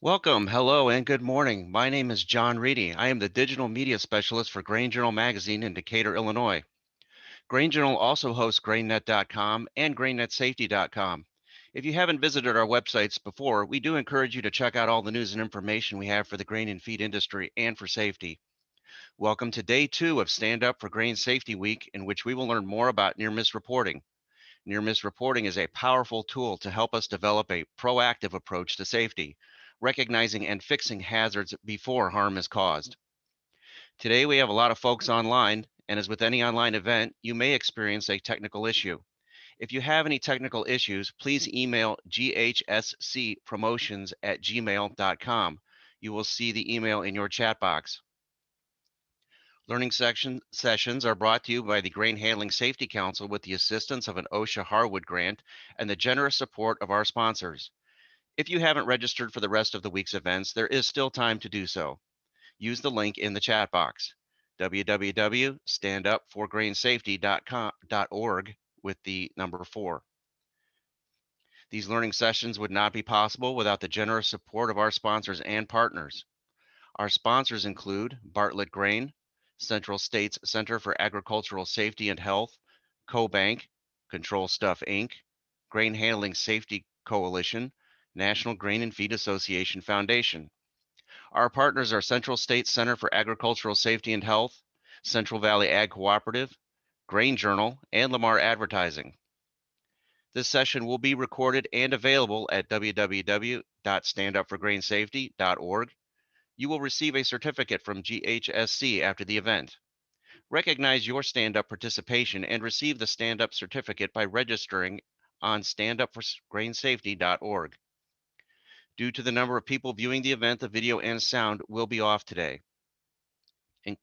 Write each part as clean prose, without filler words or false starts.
Welcome, hello, and good morning. My name is John Reedy. I am the digital media specialist for Grain Journal magazine in Decatur, Illinois. Grain Journal also hosts grainnet.com and grainnetsafety.com. If you haven't visited our websites before, we do encourage you to check out all the news and information we have for the grain and feed industry and for safety. Welcome to day 2 of Stand Up for Grain Safety Week, in which we will learn more about near-miss reporting. Near-miss reporting is a powerful tool to help us develop a proactive approach to safety, recognizing and fixing hazards before harm is caused. Today, we have a lot of folks online, and as with any online event, you may experience a technical issue. If you have any technical issues, please email ghscpromotions@gmail.com. You will see the email in your chat box. Learning sessions are brought to you by the Grain Handling Safety Council with the assistance of an OSHA Harwood grant and the generous support of our sponsors. If you haven't registered for the rest of the week's events, there is still time to do so. Use the link in the chat box, www.standupforgrainsafety.org with the number 4. These learning sessions would not be possible without the generous support of our sponsors and partners. Our sponsors include Bartlett Grain, Central States Center for Agricultural Safety and Health, CoBank, Control Stuff Inc., Grain Handling Safety Coalition, National Grain and Feed Association Foundation. Our partners are Central States Center for Agricultural Safety and Health, Central Valley Ag Cooperative, Grain Journal, and Lamar Advertising. This session will be recorded and available at www.standupforgrainsafety.org. You will receive a certificate from GHSC after the event. Recognize your stand-up participation and receive the stand-up certificate by registering on standupforgrainsafety.org. Due to the number of people viewing the event, the video and sound will be off today. And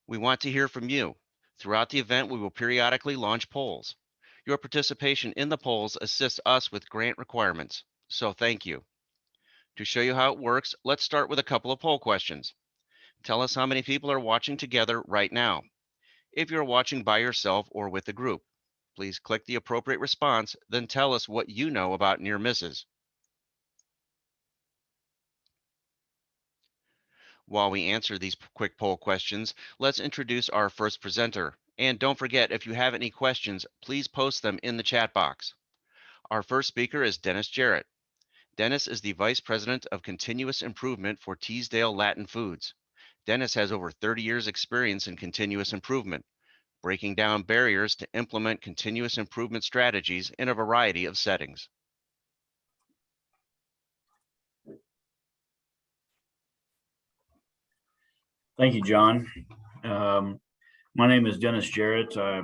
we want to hear from you. Throughout the event, we will periodically launch polls. Your participation in the polls assists us with grant requirements, so thank you. To show you how it works, let's start with a couple of poll questions. Tell us how many people are watching together right now. If you're watching by yourself or with a group, please click the appropriate response, then tell us what you know about near misses. While we answer these quick poll questions, let's introduce our first presenter. And don't forget, if you have any questions, please post them in the chat box. Our first speaker is Dennis Jarrett. Dennis is the Vice President of Continuous Improvement for Teasdale Latin Foods. Dennis has over 30 years experience in continuous improvement, breaking down barriers to implement continuous improvement strategies in a variety of settings. Thank you, John. My name is Dennis Jarrett. I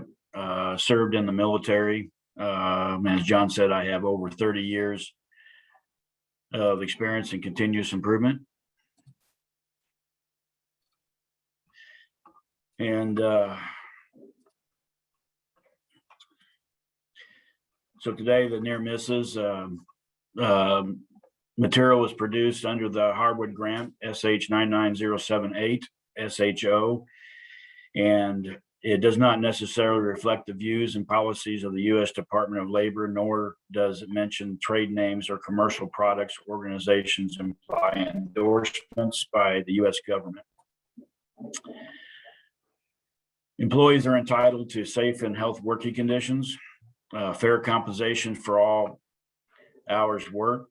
served in the military. As John said, I have over 30 years of experience in continuous improvement. And so today, the near misses material was produced under the Harwood grant, SH 99078, SHO, and it does not necessarily reflect the views and policies of the U.S. Department of Labor, nor does it mention trade names or commercial products, organizations, imply endorsements by the U.S. government. Employees are entitled to safe and healthy working conditions, fair compensation for all hours worked,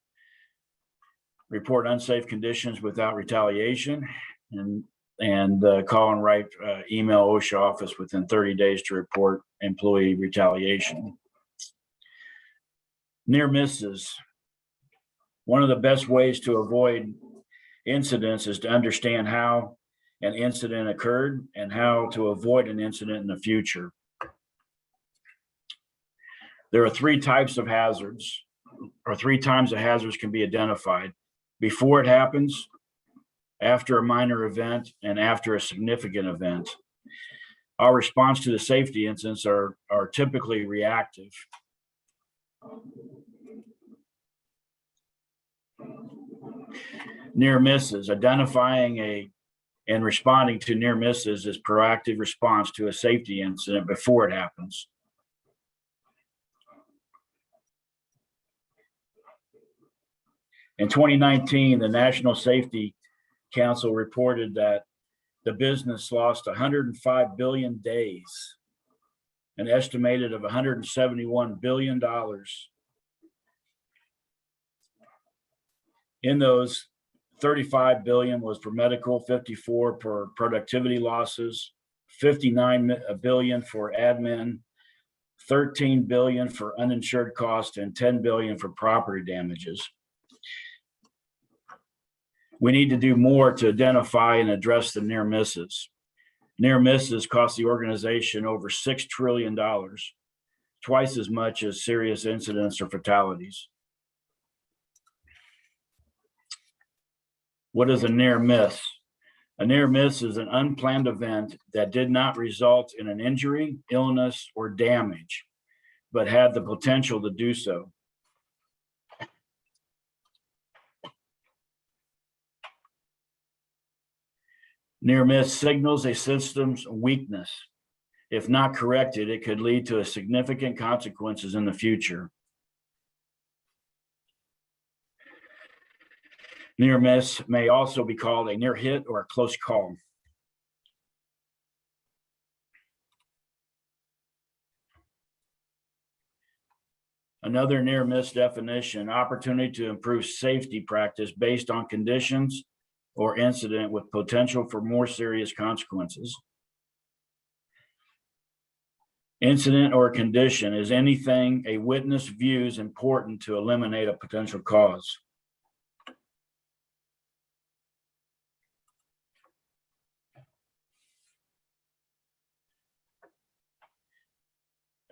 report unsafe conditions without retaliation, and call and write email OSHA office within 30 days to report employee retaliation. Near misses. One of the best ways to avoid incidents is to understand how an incident occurred and how to avoid an incident in the future. There are 3 types of hazards, or 3 times the hazards can be identified: before it happens, after a minor event, and after a significant event. Our response to the safety incidents are typically reactive. Near misses, identifying and responding to near misses is proactive response to a safety incident before it happens. In 2019, the National Safety Council reported that the business lost 105 billion days, an estimated of $171 billion. In those, 35 billion was for medical, 54 for productivity losses, 59 billion for admin, 13 billion for uninsured costs, and 10 billion for property damages. We need to do more to identify and address the near misses. Near misses cost the organization over $6 trillion, twice as much as serious incidents or fatalities. What is a near miss? A near miss is an unplanned event that did not result in an injury, illness, or damage, but had the potential to do so. Near miss signals a system's weakness. If not corrected, it could lead to significant consequences in the future. Near miss may also be called a near hit or a close call. Another near miss definition, opportunity to improve safety practice based on conditions or incident with potential for more serious consequences. Incident or condition is anything a witness views important to eliminate a potential cause.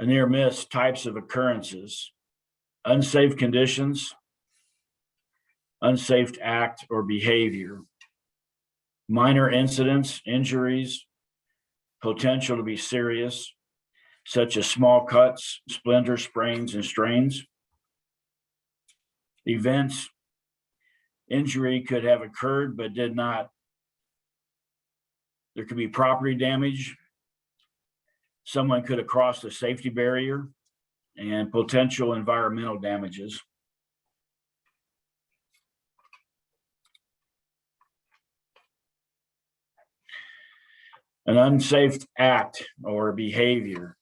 A near miss types of occurrences, unsafe conditions, unsafe act or behavior, minor incidents, injuries, potential to be serious, such as small cuts, splinters, sprains, and strains. Events, injury could have occurred but did not. There could be property damage. Someone could have crossed a safety barrier, and potential environmental damages. An unsafe act or behavior,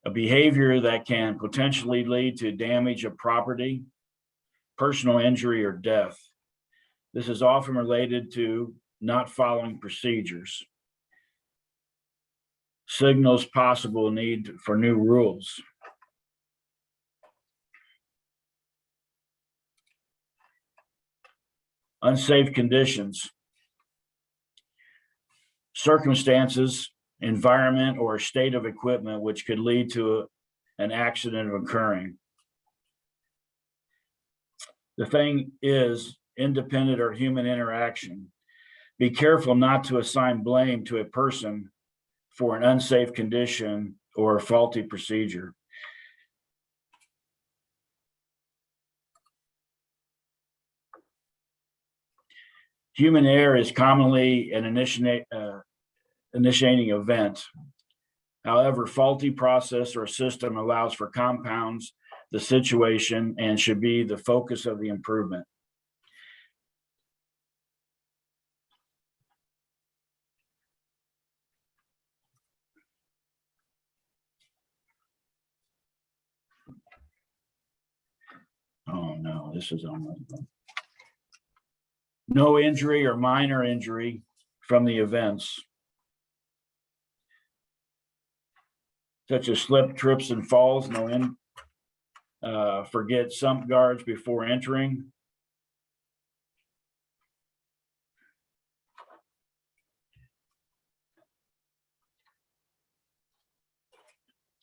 a behavior that can potentially lead to damage of property, personal injury, or death. This is often related to not following procedures. Signals possible need for new rules. Unsafe conditions, circumstances, environment, or state of equipment which could lead to an accident occurring. The thing is independent or human interaction. Be careful not to assign blame to a person for an unsafe condition or a faulty procedure. Human error is commonly an initiating event. However, faulty process or system allows for compounds the situation and should be the focus of the improvement. Oh no, this is on my phone. No injury or minor injury from the events, such as slip, trips, and falls. Forget sump guards before entering.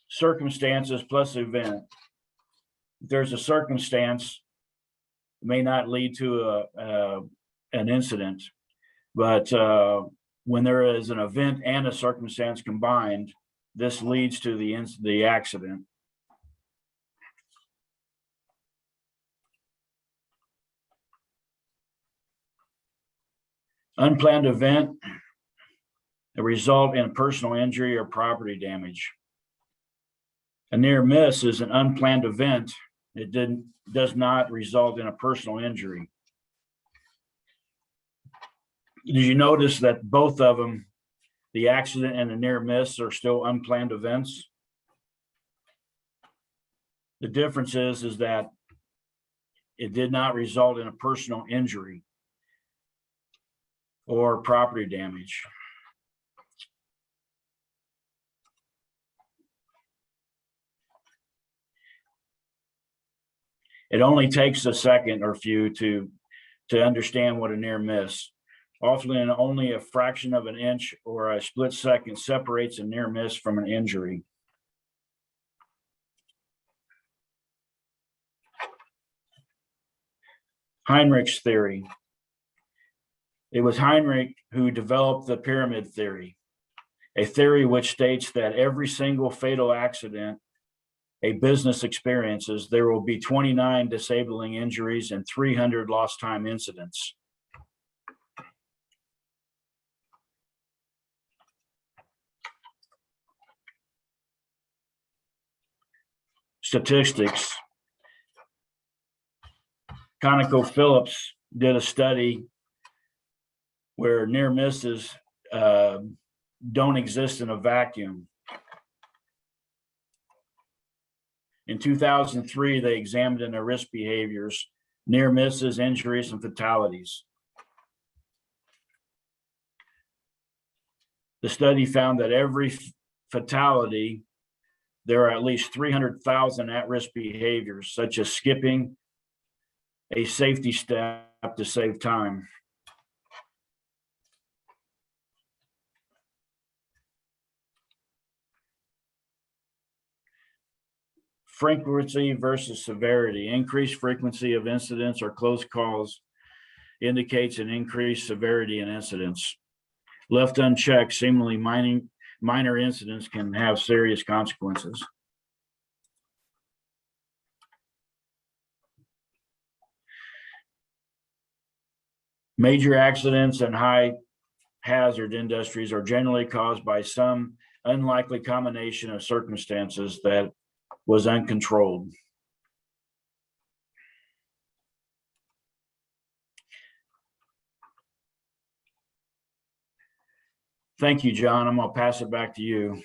Circumstances plus event. If there's a circumstance, it may not lead to an incident, but when there is an event and a circumstance combined, this leads to the accident. Unplanned event, a result in personal injury or property damage. A near miss is an unplanned event. It does not result in a personal injury. Did you notice that both of them, the accident and the near miss, are still unplanned events? The difference is that it did not result in a personal injury or property damage. It only takes a second or few to understand what a near miss. Often only a fraction of an inch or a split second separates a near miss from an injury. Heinrich's theory. It was Heinrich who developed the pyramid theory, a theory which states that every single fatal accident a business experiences, there will be 29 disabling injuries and 300 lost time incidents. Statistics. ConocoPhillips did a study where near misses don't exist in a vacuum. In 2003, they examined their risk behaviors, near misses, injuries, and fatalities. The study found that every fatality, there are at least 300,000 at-risk behaviors, such as skipping a safety step to save time. Frequency versus severity. Increased frequency of incidents or close calls indicates an increased severity in incidents. Left unchecked, seemingly minor incidents can have serious consequences. Major accidents and high hazard industries are generally caused by some unlikely combination of circumstances that was uncontrolled. Thank you, John. I'm going to pass it back to you.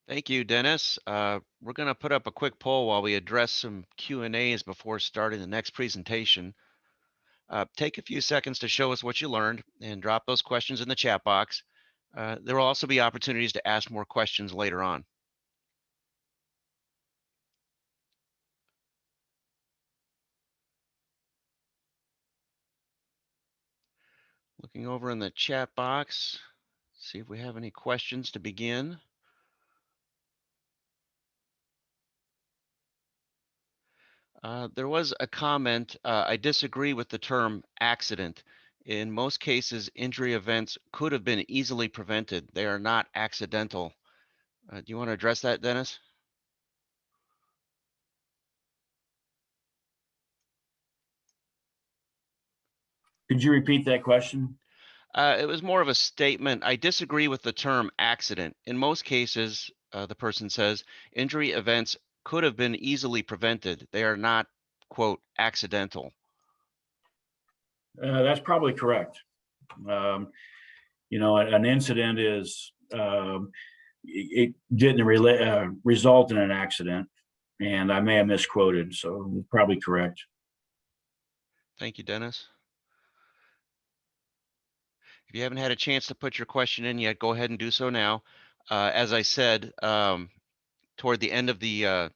Thank you, Dennis. We're going to put up a quick poll while we address some Q&As before starting the next presentation. Take a few seconds to show us what you learned and drop those questions in the chat box. There will also be opportunities to ask more questions later on. Looking over in the chat box, see if we have any questions to begin. There was a comment, I disagree with the term accident. In most cases, injury events could have been easily prevented. They are not accidental. Do you want to address that, Dennis? Could you repeat that question? It was more of a statement. I disagree with the term accident. In most cases, the person says, injury events could have been easily prevented. They are not, quote, accidental. That's probably correct. You know, an incident is, it didn't result in an accident, and I may have misquoted, so probably correct. Thank you, Dennis. If you haven't had a chance to put your question in yet, go ahead and do so now. As I said, toward the end of the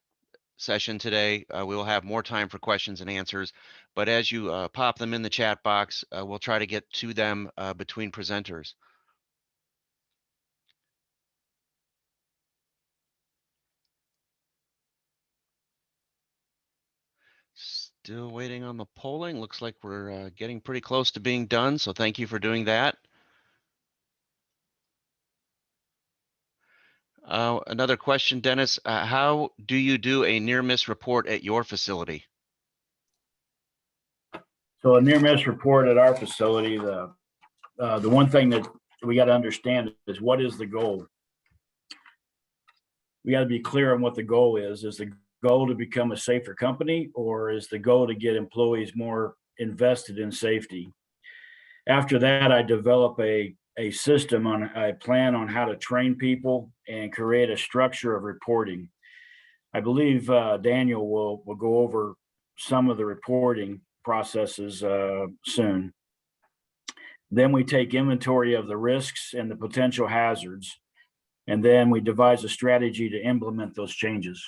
session today, we will have more time for questions and answers. But as you pop them in the chat box, we'll try to get to them between presenters. Still waiting on the polling. Looks like we're getting pretty close to being done. So thank you for doing that. Another question, Dennis. How do you do a near miss report at your facility? So a near miss report at our facility, the one thing that we got to understand is what is the goal? We got to be clear on what the goal is. Is the goal to become a safer company, or is the goal to get employees more invested in safety? After that, I develop a system on a plan on how to train people and create a structure of reporting. I believe Daniel will go over some of the reporting processes soon. Then we take inventory of the risks and the potential hazards, and then we devise a strategy to implement those changes.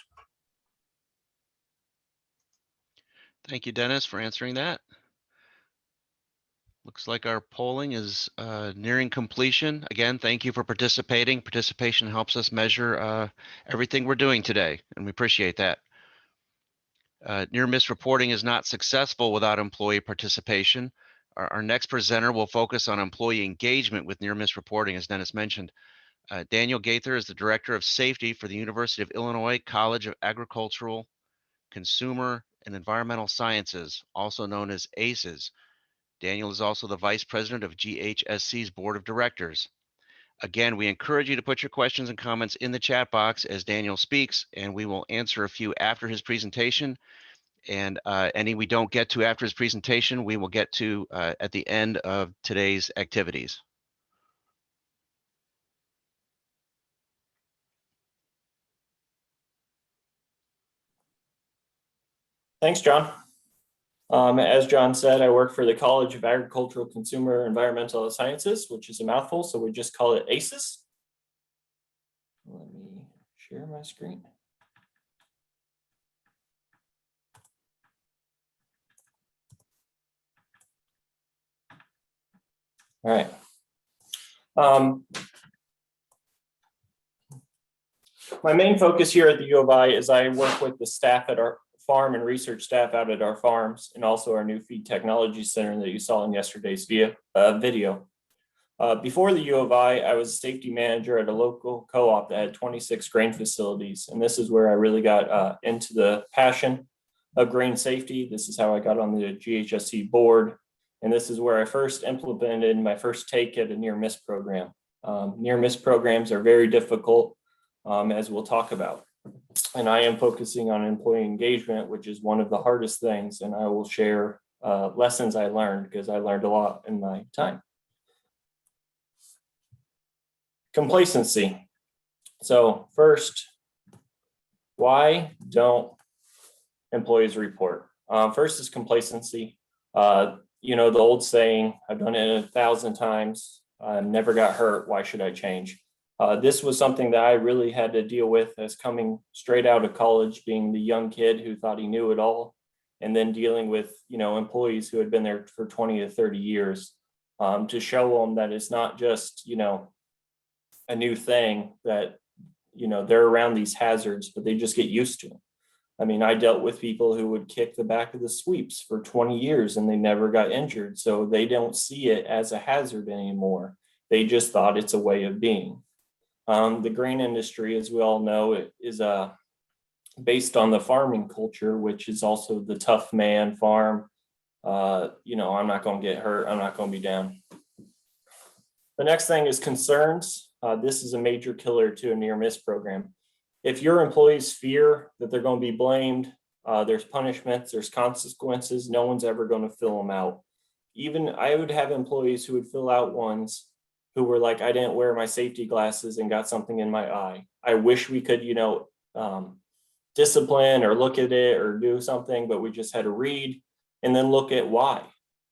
Thank you, Dennis, for answering that. Looks like our polling is nearing completion. Again, thank you for participating. Participation helps us measure everything we're doing today, and we appreciate that. Near miss reporting is not successful without employee participation. Our next presenter will focus on employee engagement with near miss reporting, as Dennis mentioned. Daniel Gaither is the Director of Safety for the University of Illinois College of Agricultural, Consumer, and Environmental Sciences, also known as ACES. Daniel is also the Vice President of GHSC's Board of Directors. Again, we encourage you to put your questions and comments in the chat box as Daniel speaks, and we will answer a few after his presentation. And any we don't get to after his presentation, we will get to at the end of today's activities. Thanks, John. As John said, I work for the College of Agricultural, Consumer, and Environmental Sciences, which is a mouthful, so we just call it ACES. Let me share my screen. All right. My main focus here at the U of I is I work with the staff at our farm and research staff out at our farms, and also our new feed technology center that you saw in yesterday's video. Before the U of I was a safety manager at a local co-op that had 26 grain facilities. And this is where I really got into the passion of grain safety. This is how I got on the GHSC board. And this is where I first implemented my first take at a near miss program. Near miss programs are very difficult, as we'll talk about. And I am focusing on employee engagement, which is one of the hardest things. And I will share lessons I learned, because I learned a lot in my time. Complacency. So first, why don't employees report? First is complacency. The old saying, I've done it 1,000 times, never got hurt, why should I change? This was something that I really had to deal with as coming straight out of college, being the young kid who thought he knew it all, and then dealing with, employees who had been there for 20 to 30 years, to show them that it's not just, a new thing, that, they're around these hazards, but they just get used to them. I mean, I dealt with people who would kick the back of the sweeps for 20 years and they never got injured. So they don't see it as a hazard anymore. They just thought it's a way of being. The grain industry, as we all know, is based on the farming culture, which is also the tough man farm. I'm not going to get hurt. I'm not going to be down. The next thing is concerns. This is a major killer to a near miss program. If your employees fear that they're going to be blamed, there's punishments, there's consequences, no one's ever going to fill them out. Even I would have employees who would fill out ones who were like, I didn't wear my safety glasses and got something in my eye. I wish we could, discipline or look at it or do something, but we just had to read and then look at why.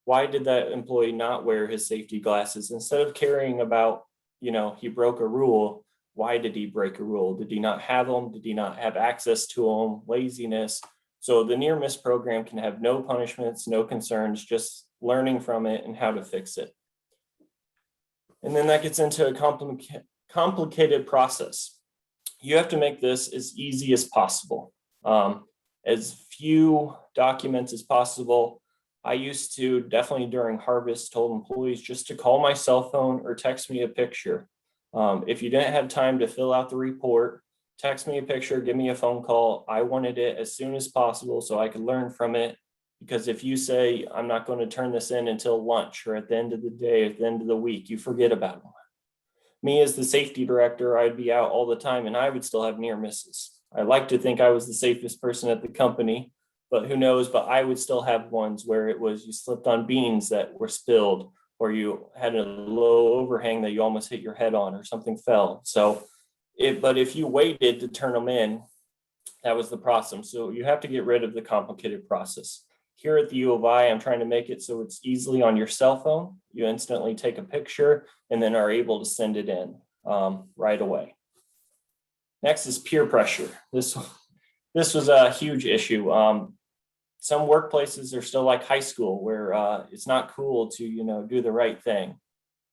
Why did that employee not wear his safety glasses? Instead of caring about, he broke a rule, why did he break a rule? Did he not have them? Did he not have access to them? Laziness. So the near miss program can have no punishments, no concerns, just learning from it and how to fix it. And then that gets into a complicated process. You have to make this as easy as possible. As few documents as possible. I used to, definitely during harvest, told employees just to call my cell phone or text me a picture. If you didn't have time to fill out the report, text me a picture, give me a phone call. I wanted it as soon as possible so I could learn from it. Because if you say, I'm not going to turn this in until lunch or at the end of the day, at the end of the week, you forget about it. Me as the safety director, I'd be out all the time and I would still have near misses. I like to think I was the safest person at the company, but who knows, but I would still have ones where it was you slipped on beans that were spilled, or you had a low overhang that you almost hit your head on, or something fell. But if you waited to turn them in, that was the problem. So you have to get rid of the complicated process. Here at the U of I, I'm trying to make it so it's easily on your cell phone. You instantly take a picture and then are able to send it in right away. Next is peer pressure. This was a huge issue. Some workplaces are still like high school where it's not cool to, do the right thing.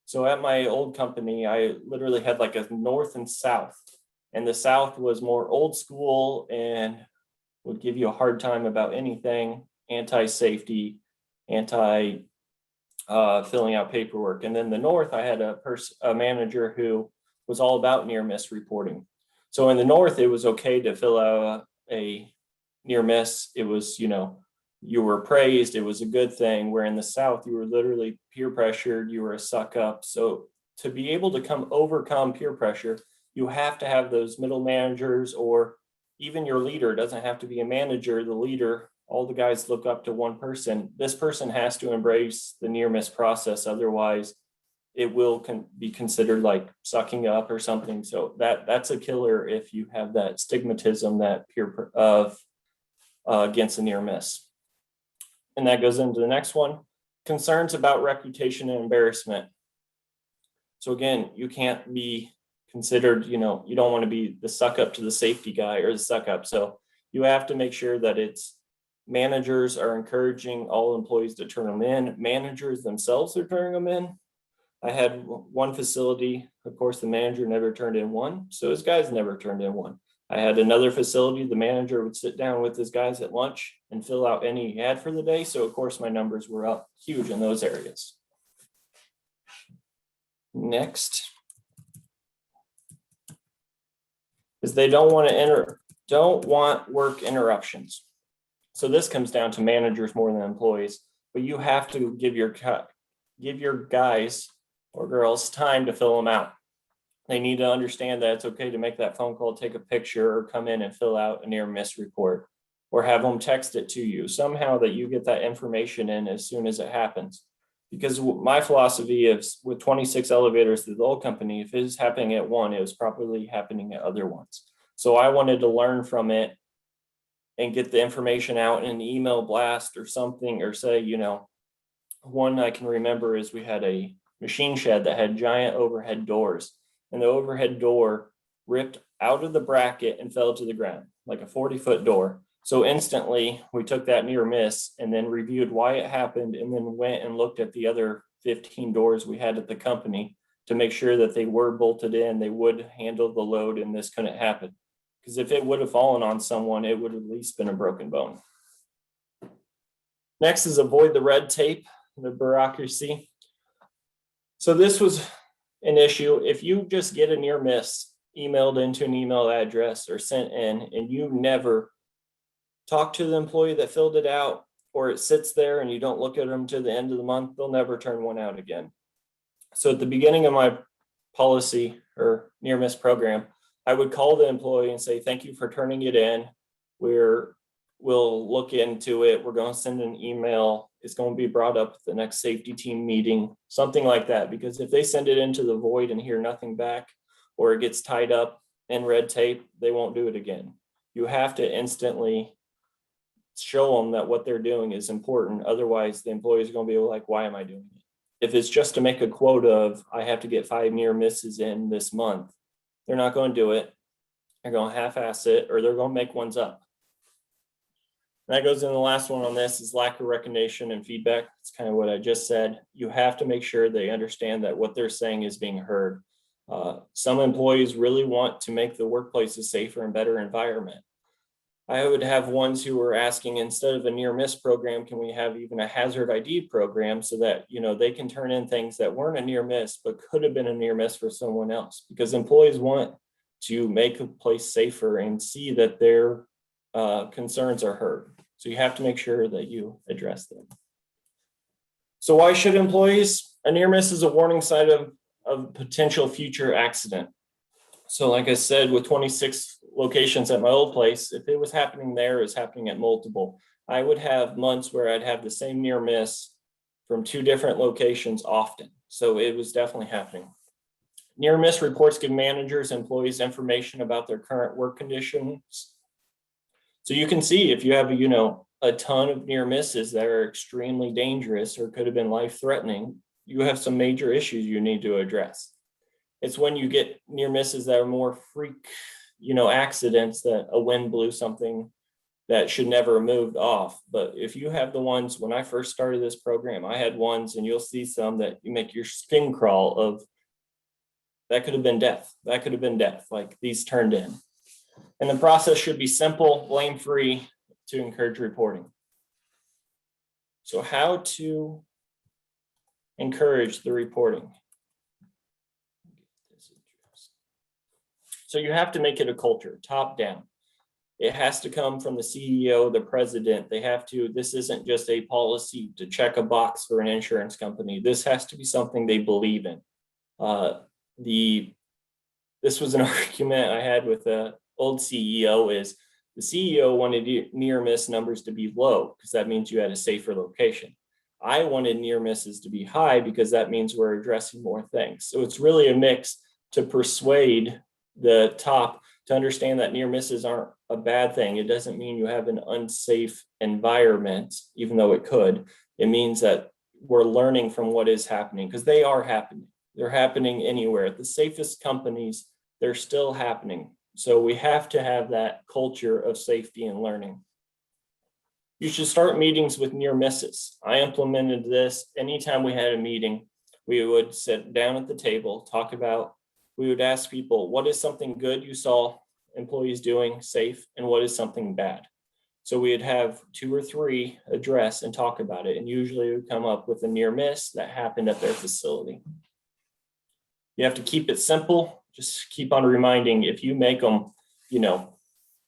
So at my old company, I literally had like a north and south, and the south was more old school and would give you a hard time about anything, anti-safety, filling out paperwork. And then the north, I had a manager who was all about near miss reporting. So in the north, it was okay to fill out a near miss. It was, you were praised. It was a good thing. Where in the south, you were literally peer pressured. You were a suck up. So to be able to overcome peer pressure, you have to have those middle managers, or even your leader. It doesn't have to be a manager. The leader, all the guys look up to one person. This person has to embrace the near miss process. Otherwise, it will be considered like sucking up or something. So that's a killer if you have that stigmatism, that peer against a near miss. And that goes into the next one, concerns about reputation and embarrassment. So again, you can't be considered, you don't want to be the suck up to the safety guy or the suck up. So you have to make sure that it's managers are encouraging all employees to turn them in. Managers themselves are turning them in. I had one facility, of course, the manager never turned in one. So his guys never turned in one. I had another facility, the manager would sit down with his guys at lunch and fill out any he had for the day. So of course my numbers were up huge in those areas. Next is they don't want work interruptions. So this comes down to managers more than employees, but you have to give your guys or girls time to fill them out. They need to understand that it's okay to make that phone call, take a picture, or come in and fill out a near miss report, or have them text it to you somehow that you get that information in as soon as it happens. Because my philosophy is with 26 elevators through the old company, if it's happening at one, it was probably happening at other ones. So I wanted to learn from it and get the information out in an email blast or something, or say, one I can remember is we had a machine shed that had giant overhead doors, and the overhead door ripped out of the bracket and fell to the ground, like a 40-foot door. So instantly we took that near miss and then reviewed why it happened, and then went and looked at the other 15 doors we had at the company to make sure that they were bolted in, they would handle the load, and this couldn't happen. Because if it would have fallen on someone, it would have at least been a broken bone. Next is avoid the red tape, the bureaucracy. So this was an issue. If you just get a near miss emailed into an email address or sent in, and you never talk to the employee that filled it out, or it sits there and you don't look at them to the end of the month, they'll never turn one out again. So at the beginning of my policy or near miss program, I would call the employee and say, thank you for turning it in. We'll look into it. We're going to send an email. It's going to be brought up at the next safety team meeting, something like that. Because if they send it into the void and hear nothing back, or it gets tied up in red tape, they won't do it again. You have to instantly show them that what they're doing is important. Otherwise, the employees are going to be like, why am I doing it? If it's just to make a quote of, I have to get 5 near misses in this month, they're not going to do it. They're going to half-ass it, or they're going to make ones up. That goes in the last one on this is lack of recognition and feedback. It's kind of what I just said. You have to make sure they understand that what they're saying is being heard. Some employees really want to make the workplace a safer and better environment. I would have ones who were asking, instead of a near miss program, can we have even a hazard ID program so that, they can turn in things that weren't a near miss, but could have been a near miss for someone else, because employees want to make a place safer and see that their concerns are heard. So you have to make sure that you address them. So why should employees? A near miss is a warning sign of potential future accident. So like I said, with 26 locations at my old place, if it was happening there, it's happening at multiple. I would have months where I'd have the same near miss from 2 different locations often. So it was definitely happening. Near miss reports give managers, employees information about their current work conditions. So you can see if you have, a ton of near misses that are extremely dangerous or could have been life-threatening, you have some major issues you need to address. It's when you get near misses that are more freak, accidents, that a wind blew something that should never have moved off. But if you have the ones, when I first started this program, I had ones, and you'll see some that you make your skin crawl of, that could have been death. That could have been death, like these turned in. And the process should be simple, blame-free, to encourage reporting. So how to encourage the reporting? So you have to make it a culture, top down. It has to come from the CEO, the president. This isn't just a policy to check a box for an insurance company. This has to be something they believe in. This was an argument I had with the old CEO, is the CEO wanted near miss numbers to be low because that means you had a safer location. I wanted near misses to be high because that means we're addressing more things. So it's really a mix to persuade the top to understand that near misses aren't a bad thing. It doesn't mean you have an unsafe environment, even though it could. It means that we're learning from what is happening, because they are happening. They're happening anywhere. At the safest companies, they're still happening. So we have to have that culture of safety and learning. You should start meetings with near misses. I implemented this. Anytime we had a meeting, we would sit down at the table, we would ask people, what is something good you saw employees doing safe, and what is something bad? So we'd have 2 or 3 address and talk about it. And usually we would come up with a near miss that happened at their facility. You have to keep it simple. Just keep on reminding. If you make them,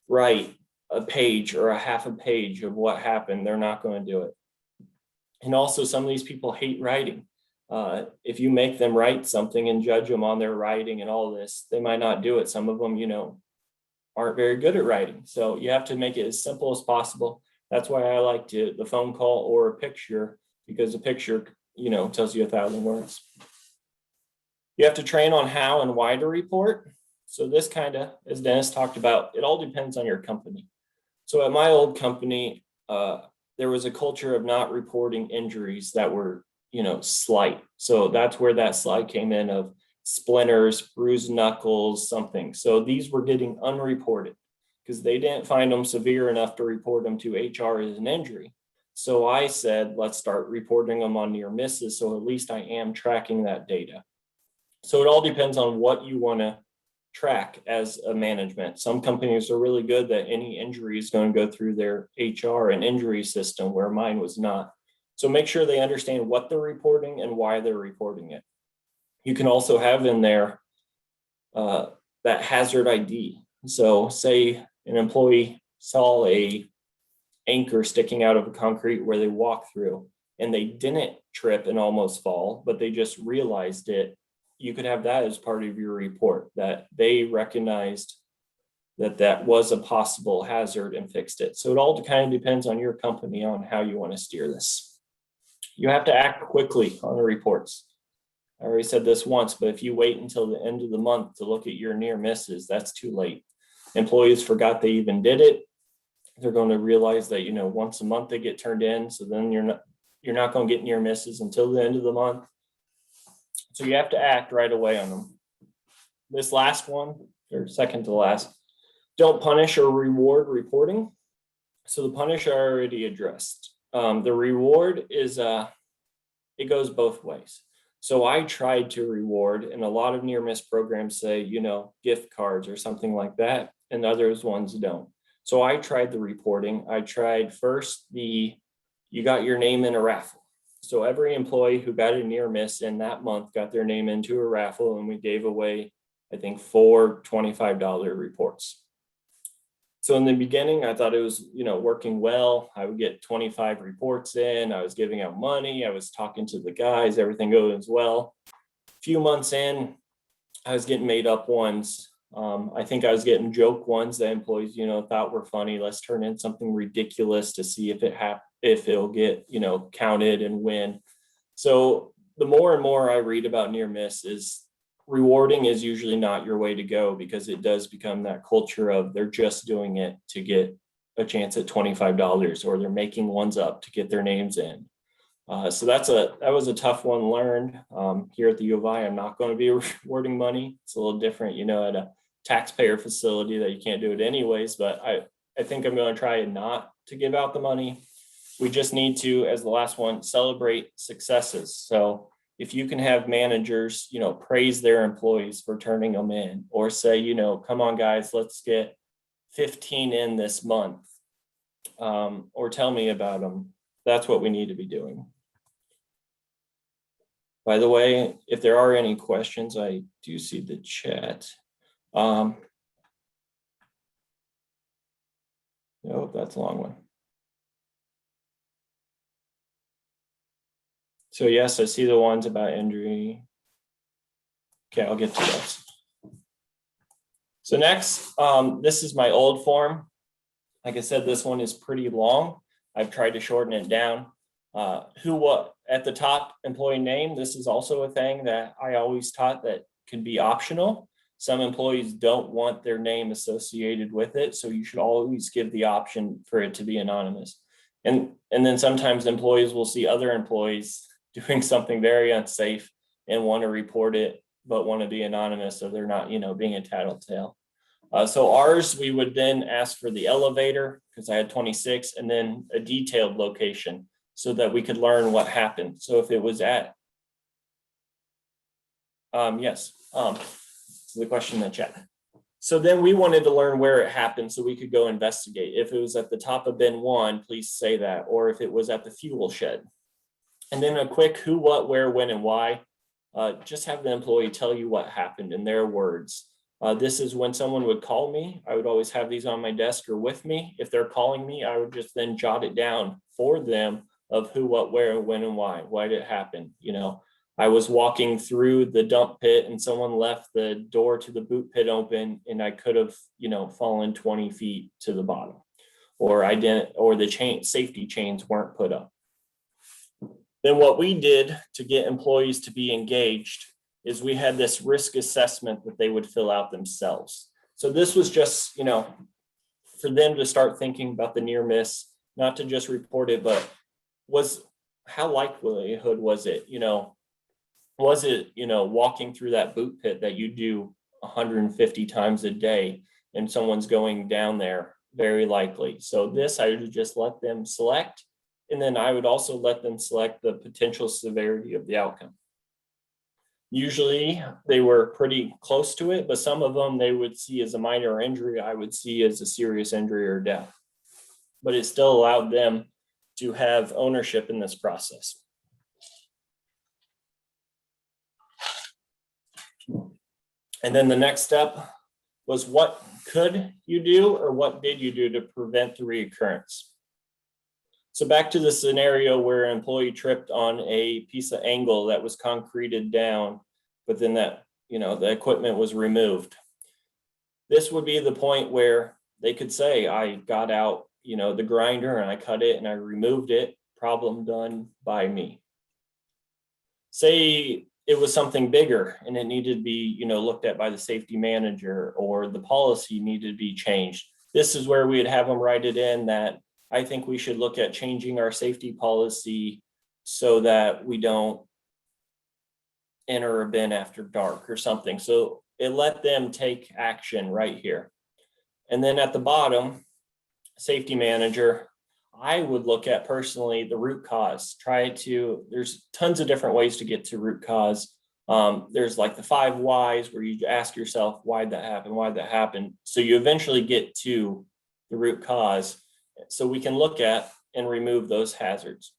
write a page or a half a page of what happened, they're not going to do it. And also, some of these people hate writing. If you make them write something and judge them on their writing and all this, they might not do it. Some of them, aren't very good at writing. So you have to make it as simple as possible. That's why I like the phone call or a picture, because a picture, tells you 1,000 words. You have to train on how and why to report. So this kind of, as Dennis talked about, it all depends on your company. So at my old company, there was a culture of not reporting injuries that were, slight. So that's where that slide came in, of splinters, bruised knuckles, something. So these were getting unreported because they didn't find them severe enough to report them to HR as an injury. So I said, let's start reporting them on near misses. So at least I am tracking that data. So it all depends on what you want to track as a management. Some companies are really good that any injury is going to go through their HR and injury system, where mine was not. So make sure they understand what they're reporting and why they're reporting it. You can also have in there that hazard ID. So say an employee saw a anchor sticking out of a concrete where they walk through, and they didn't trip and almost fall, but they just realized it. You could have that as part of your report, that they recognized that was a possible hazard and fixed it. So it all kind of depends on your company on how you want to steer this. You have to act quickly on the reports. I already said this once, but if you wait until the end of the month to look at your near misses, that's too late. Employees forgot they even did it. They're going to realize that, once a month they get turned in. So then you're not going to get near misses until the end of the month. So you have to act right away on them. This last one, or second to last, don't punish or reward reporting. So the punish I already addressed. The reward is, it goes both ways. So I tried to reward, and a lot of near miss programs say, gift cards or something like that, and others ones don't. So I tried the reporting. I tried first you got your name in a raffle. So every employee who got a near miss in that month got their name into a raffle, and we gave away, I think, 4 $25 reports. So in the beginning, I thought it was, working well. I would get 25 reports in. I was giving out money. I was talking to the guys. Everything goes well. A few months in, I was getting made up ones. I think I was getting joke ones that employees, thought were funny. Let's turn in something ridiculous to see if it'll get, counted and win. So the more and more I read about near miss is rewarding is usually not your way to go, because it does become that culture of they're just doing it to get a chance at $25, or they're making ones up to get their names in. So that was a tough one learned. Here at the U of I, I'm not going to be rewarding money. It's a little different, at a taxpayer facility that you can't do it anyways, but I think I'm going to try not to give out the money. We just need to, as the last one, celebrate successes. So if you can have managers, praise their employees for turning them in, or say, come on guys, let's get 15 in this month, or tell me about them. That's what we need to be doing. By the way, if there are any questions, I do see the chat. No, that's a long one. So yes, I see the ones about injury. Okay, I'll get to those. So next, this is my old form. Like I said, this one is pretty long. I've tried to shorten it down. Who, what, at the top, employee name. This is also a thing that I always taught that can be optional. Some employees don't want their name associated with it, so you should always give the option for it to be anonymous. And then sometimes employees will see other employees doing something very unsafe and want to report it, but want to be anonymous, so they're not, being a tattletale. So ours, we would then ask for the elevator, because I had 26, and then a detailed location so that we could learn what happened. So if it was at, yes, the question in the chat. So then we wanted to learn where it happened so we could go investigate. If it was at the top of bin 1, please say that, or if it was at the fuel shed. And then a quick who, what, where, when, and why. Just have the employee tell you what happened in their words. This is when someone would call me. I would always have these on my desk or with me. If they're calling me, I would just then jot it down for them of who, what, where, when, and why. Why did it happen? I was walking through the dump pit and someone left the door to the boot pit open, and I could have, fallen 20 feet to the bottom, or the safety chains weren't put up. Then what we did to get employees to be engaged is we had this risk assessment that they would fill out themselves. So this was just, for them to start thinking about the near miss, not to just report it, but how likelihood was it, was it, walking through that boot pit that you do 150 times a day and someone's going down there? Very likely. So this, I would just let them select. And then I would also let them select the potential severity of the outcome. Usually they were pretty close to it, but some of them they would see as a minor injury, I would see as a serious injury or death. But it still allowed them to have ownership in this process. And then the next step was, what could you do, or what did you do to prevent the reoccurrence? So back to the scenario where an employee tripped on a piece of angle that was concreted down, but then that, the equipment was removed. This would be the point where they could say, I got out, the grinder and I cut it and I removed it, problem done by me. Say it was something bigger and it needed to be, looked at by the safety manager, or the policy needed to be changed. This is where we'd have them write it in that I think we should look at changing our safety policy so that we don't enter a bin after dark or something. So it let them take action right here. And then at the bottom, safety manager, I would look at personally the root cause. There's tons of different ways to get to root cause. There's like the 5 whys where you ask yourself, why'd that happen? Why'd that happen? So you eventually get to the root cause, so we can look at and remove those hazards.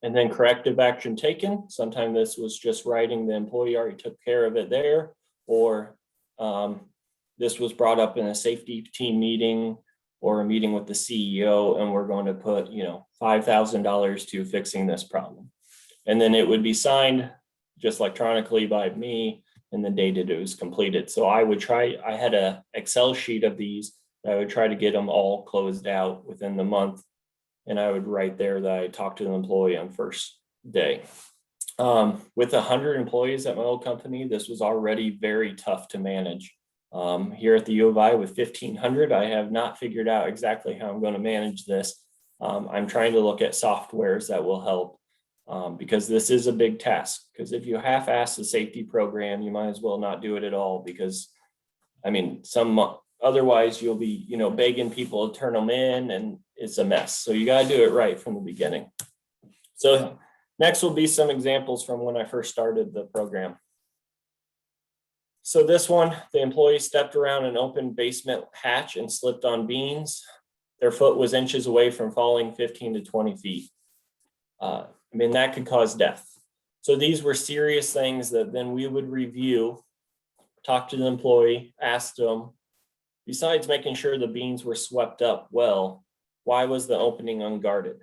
And then corrective action taken. Sometimes this was just writing, the employee already took care of it there, or this was brought up in a safety team meeting or a meeting with the CEO, and we're going to put, $5,000 to fixing this problem. And then it would be signed just electronically by me, and the date it was completed. So I had a Excel sheet of these. I would try to get them all closed out within the month. And I would write there that I talked to the employee on first day. With 100 employees at my old company, this was already very tough to manage. Here at the U of I with 1,500, I have not figured out exactly how I'm going to manage this. I'm trying to look at softwares that will help, because this is a big task. Because if you half-ass the safety program, you might as well not do it at all, because otherwise you'll be, begging people to turn them in, and it's a mess. So you got to do it right from the beginning. So next will be some examples from when I first started the program. So this one, the employee stepped around an open basement hatch and slipped on beams. Their foot was inches away from falling 15 to 20 feet. That could cause death. So these were serious things that then we would review, talk to the employee, ask them, besides making sure the beams were swept up well, why was the opening unguarded?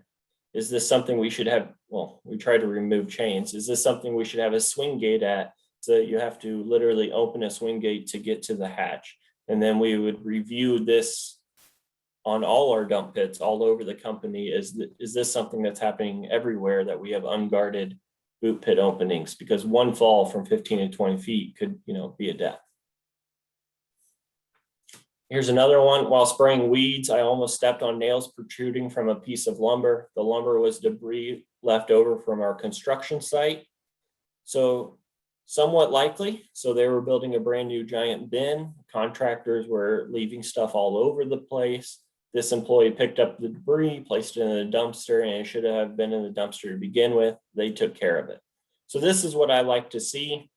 Is this something we should have? Well, we try to remove chains. Is this something we should have a swing gate at, so that you have to literally open a swing gate to get to the hatch? And then we would review this on all our dump pits all over the company. Is this something that's happening everywhere, that we have unguarded boot pit openings? Because one fall from 15 to 20 feet could, be a death. Here's another one. While spraying weeds, I almost stepped on nails protruding from a piece of lumber. The lumber was debris left over from our construction site. So somewhat likely. So they were building a brand new giant bin. Contractors were leaving stuff all over the place. This employee picked up the debris, placed it in a dumpster, and it should have been in the dumpster to begin with. They took care of it. So this is what I like to see.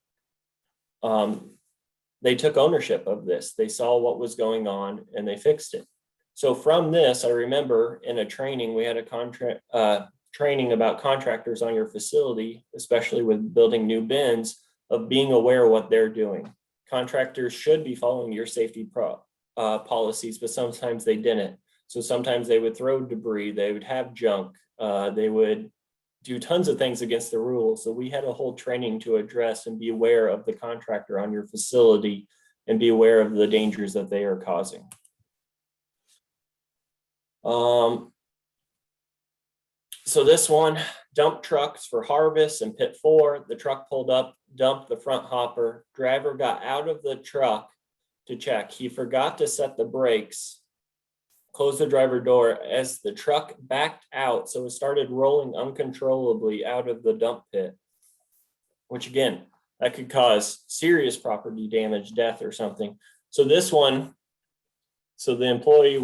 They took ownership of this. They saw what was going on and they fixed it. So from this, I remember in a training, we had a training about contractors on your facility, especially with building new bins, of being aware of what they're doing. Contractors should be following your safety policies, but sometimes they didn't. So sometimes they would throw debris, they would have junk, they would do tons of things against the rules. So we had a whole training to address and be aware of the contractor on your facility and be aware of the dangers that they are causing. So this one, dump trucks for harvest in pit 4. The truck pulled up, dumped the front hopper. Driver got out of the truck to check. He forgot to set the brakes, closed the driver door as the truck backed out. So it started rolling uncontrollably out of the dump pit, which again, that could cause serious property damage, death or something. So this one, so the employee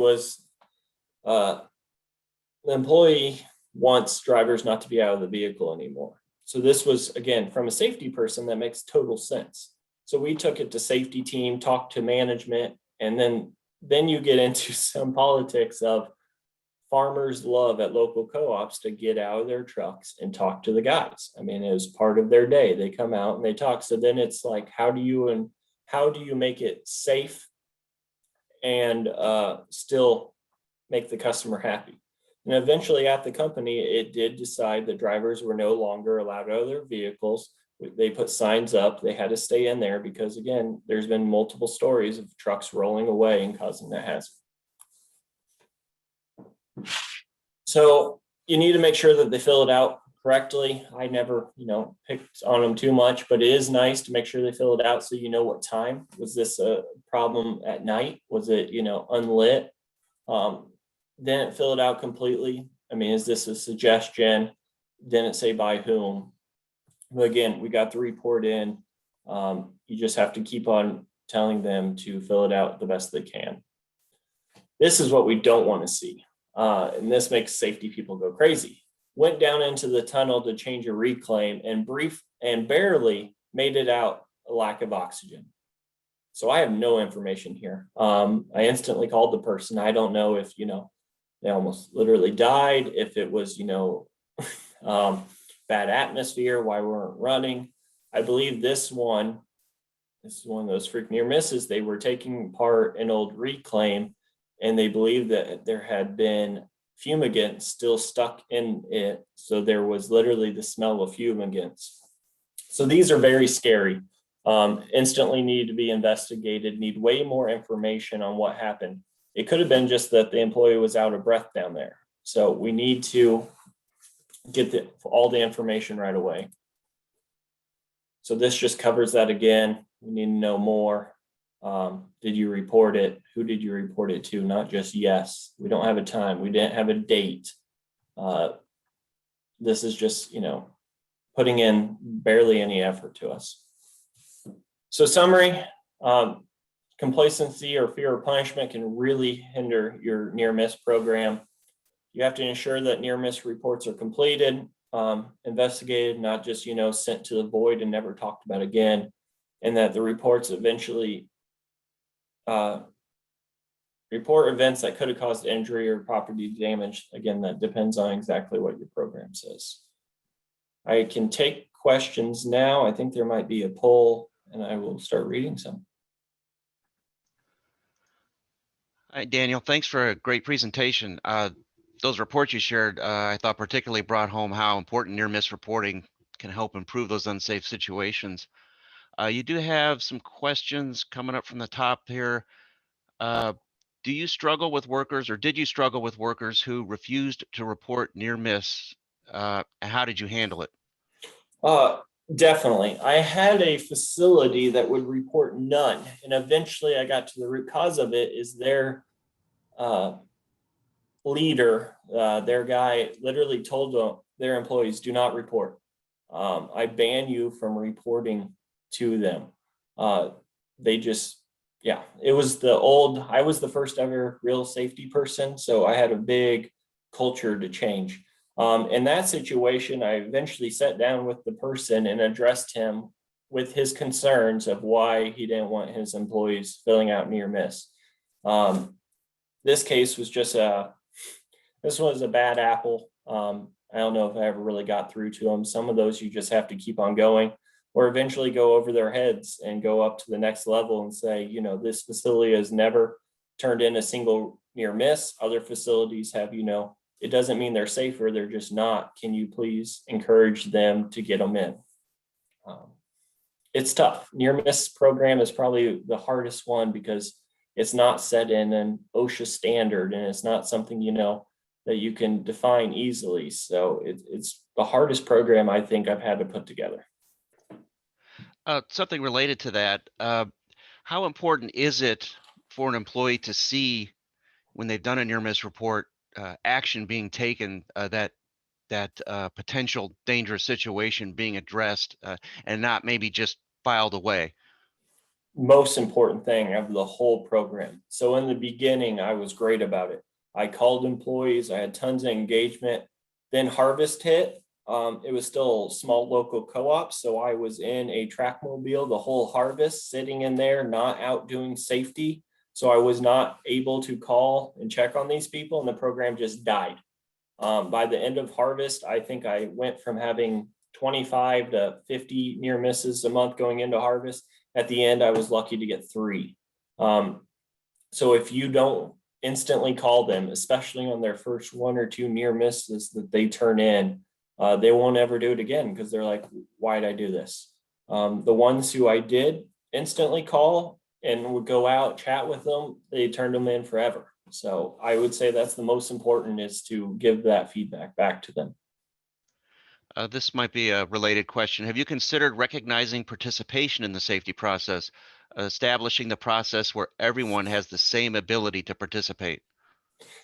wants drivers not to be out of the vehicle anymore. So this was, again, from a safety person, that makes total sense. So we took it to safety team, talked to management, and then you get into some politics of farmers love at local co-ops to get out of their trucks and talk to the guys. It was part of their day. They come out and they talk. So then it's like, how do you make it safe and still make the customer happy? And eventually at the company, it did decide that drivers were no longer allowed out of their vehicles. They put signs up. They had to stay in there because, again, there's been multiple stories of trucks rolling away and causing that hazard. So you need to make sure that they fill it out correctly. I never, picked on them too much, but it is nice to make sure they fill it out so you know what time. Was this a problem at night? Was it, unlit? Didn't fill it out completely. Is this a suggestion? Didn't say by whom. But again, we got the report in. You just have to keep on telling them to fill it out the best they can. This is what we don't want to see. And this makes safety people go crazy. Went down into the tunnel to change a reclaim and barely made it out, a lack of oxygen. So I have no information here. I instantly called the person. I don't know if, they almost literally died, if it was, bad atmosphere, why we weren't running. I believe this is one of those freak near misses. They were taking part in old reclaim, and they believed that there had been fumigant still stuck in it. So there was literally the smell of fumigants. So these are very scary. Instantly need to be investigated, need way more information on what happened. It could have been just that the employee was out of breath down there. So we need to get all the information right away. So this just covers that again. We need to know more. Did you report it? Who did you report it to? Not just yes. We don't have a time. We didn't have a date. This is just, putting in barely any effort to us. So summary, complacency or fear of punishment can really hinder your near-miss program. You have to ensure that near-miss reports are completed, investigated, not just, sent to the void and never talked about again, and that the reports eventually report events that could have caused injury or property damage. Again, that depends on exactly what your program says. I can take questions now. I think there might be a poll, and I will start reading some. Hi, Daniel. Thanks for a great presentation. Those reports you shared, I thought particularly brought home how important near-miss reporting can help improve those unsafe situations. You do have some questions coming up from the top here. Do you struggle with workers, or did you struggle with workers who refused to report near-miss? How did you handle it? Definitely. I had a facility that would report none, and eventually I got to the root cause of it. Is their leader, their guy, literally told their employees, do not report. I ban you from reporting to them. They just, it was I was the first ever real safety person, so I had a big culture to change. In that situation, I eventually sat down with the person and addressed him with his concerns of why he didn't want his employees filling out near miss. This case was just this was a bad apple. I don't know if I ever really got through to them. Some of those you just have to keep on going, or eventually go over their heads and go up to the next level and say, this facility has never turned in a single near miss. Other facilities have, it doesn't mean they're safer, they're just not. Can you please encourage them to get them in? It's tough. Near miss program is probably the hardest one because it's not set in an OSHA standard, and it's not something, that you can define easily. So it's the hardest program I think I've had to put together. Something related to that, how important is it for an employee to see when they've done a near-miss report, action being taken, that potential dangerous situation being addressed, and not maybe just filed away? Most important thing of the whole program. So in the beginning, I was great about it. I called employees, I had tons of engagement. Then harvest hit. It was still small local co-op. So I was in a track mobile the whole harvest, sitting in there, not out doing safety. So I was not able to call and check on these people, and the program just died. By the end of harvest, I think I went from having 25 to 50 near misses a month going into harvest. At the end, I was lucky to get 3. So if you don't instantly call them, especially on their first 1 or 2 near misses that they turn in, they won't ever do it again because they're like, why did I do this? The ones who I did instantly call and would go out, chat with them, they turned them in forever. So I would say that's the most important, is to give that feedback back to them. This might be a related question. Have you considered recognizing participation in the safety process, establishing the process where everyone has the same ability to participate?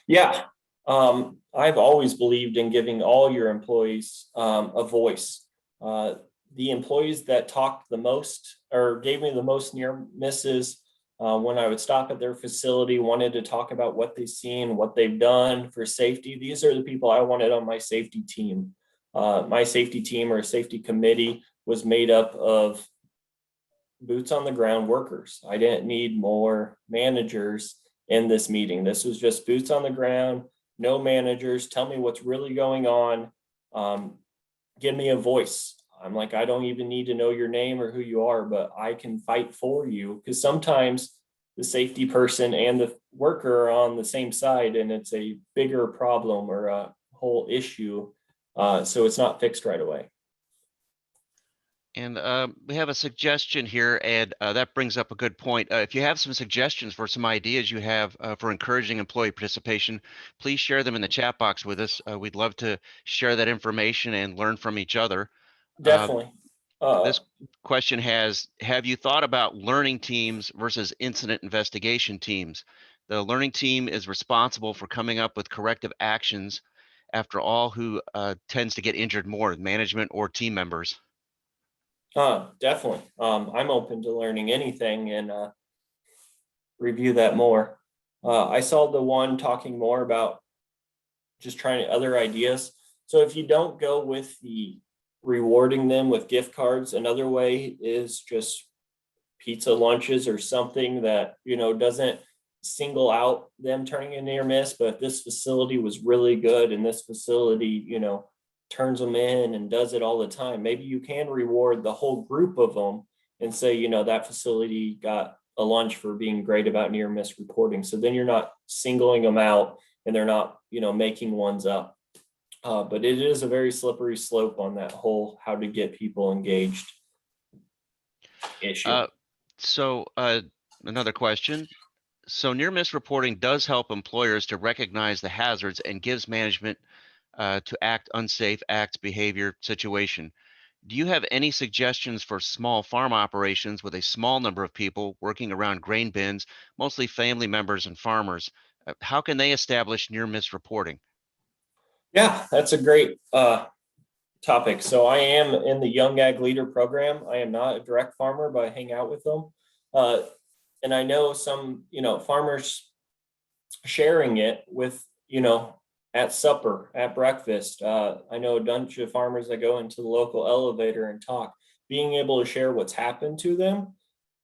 Yeah, I've always believed in giving all your employees a voice. The employees that talked the most or gave me the most near misses, when I would stop at their facility, wanted to talk about what they've seen, what they've done for safety. These are the people I wanted on my safety team. My safety team or safety committee was made up of boots on the ground workers. I didn't need more managers in this meeting. This was just boots on the ground, no managers. Tell me what's really going on. Give me a voice. I'm like, I don't even need to know your name or who you are, but I can fight for you, because sometimes the safety person and the worker are on the same side and it's a bigger problem or a whole issue. So it's not fixed right away. And we have a suggestion here, and that brings up a good point. If you have some suggestions for some ideas you have for encouraging employee participation, please share them in the chat box with us. We'd love to share that information and learn from each other. Definitely. This question has, have you thought about learning teams versus incident investigation teams? The learning team is responsible for coming up with corrective actions. After all, who tends to get injured more, management or team members? Definitely. I'm open to learning anything and review that more. I saw the one talking more about just trying other ideas. So if you don't go with the rewarding them with gift cards, another way is just pizza lunches or something that, doesn't single out them turning a near miss. But if this facility was really good and this facility, turns them in and does it all the time, maybe you can reward the whole group of them and say, that facility got a lunch for being great about near miss reporting. So then you're not singling them out and they're not, making ones up. But it is a very slippery slope on that whole how to get people engaged issue. So another question. So near miss reporting does help employers to recognize the hazards and gives management to act unsafe acts, behavior, situation. Do you have any suggestions for small farm operations with a small number of people working around grain bins, mostly family members and farmers? How can they establish near miss reporting? Yeah, that's a great topic. So I am in the Young Ag Leader program. I am not a direct farmer, but I hang out with them. And I know some, farmers sharing it with, at supper, at breakfast. I know a bunch of farmers that go into the local elevator and talk, being able to share what's happened to them.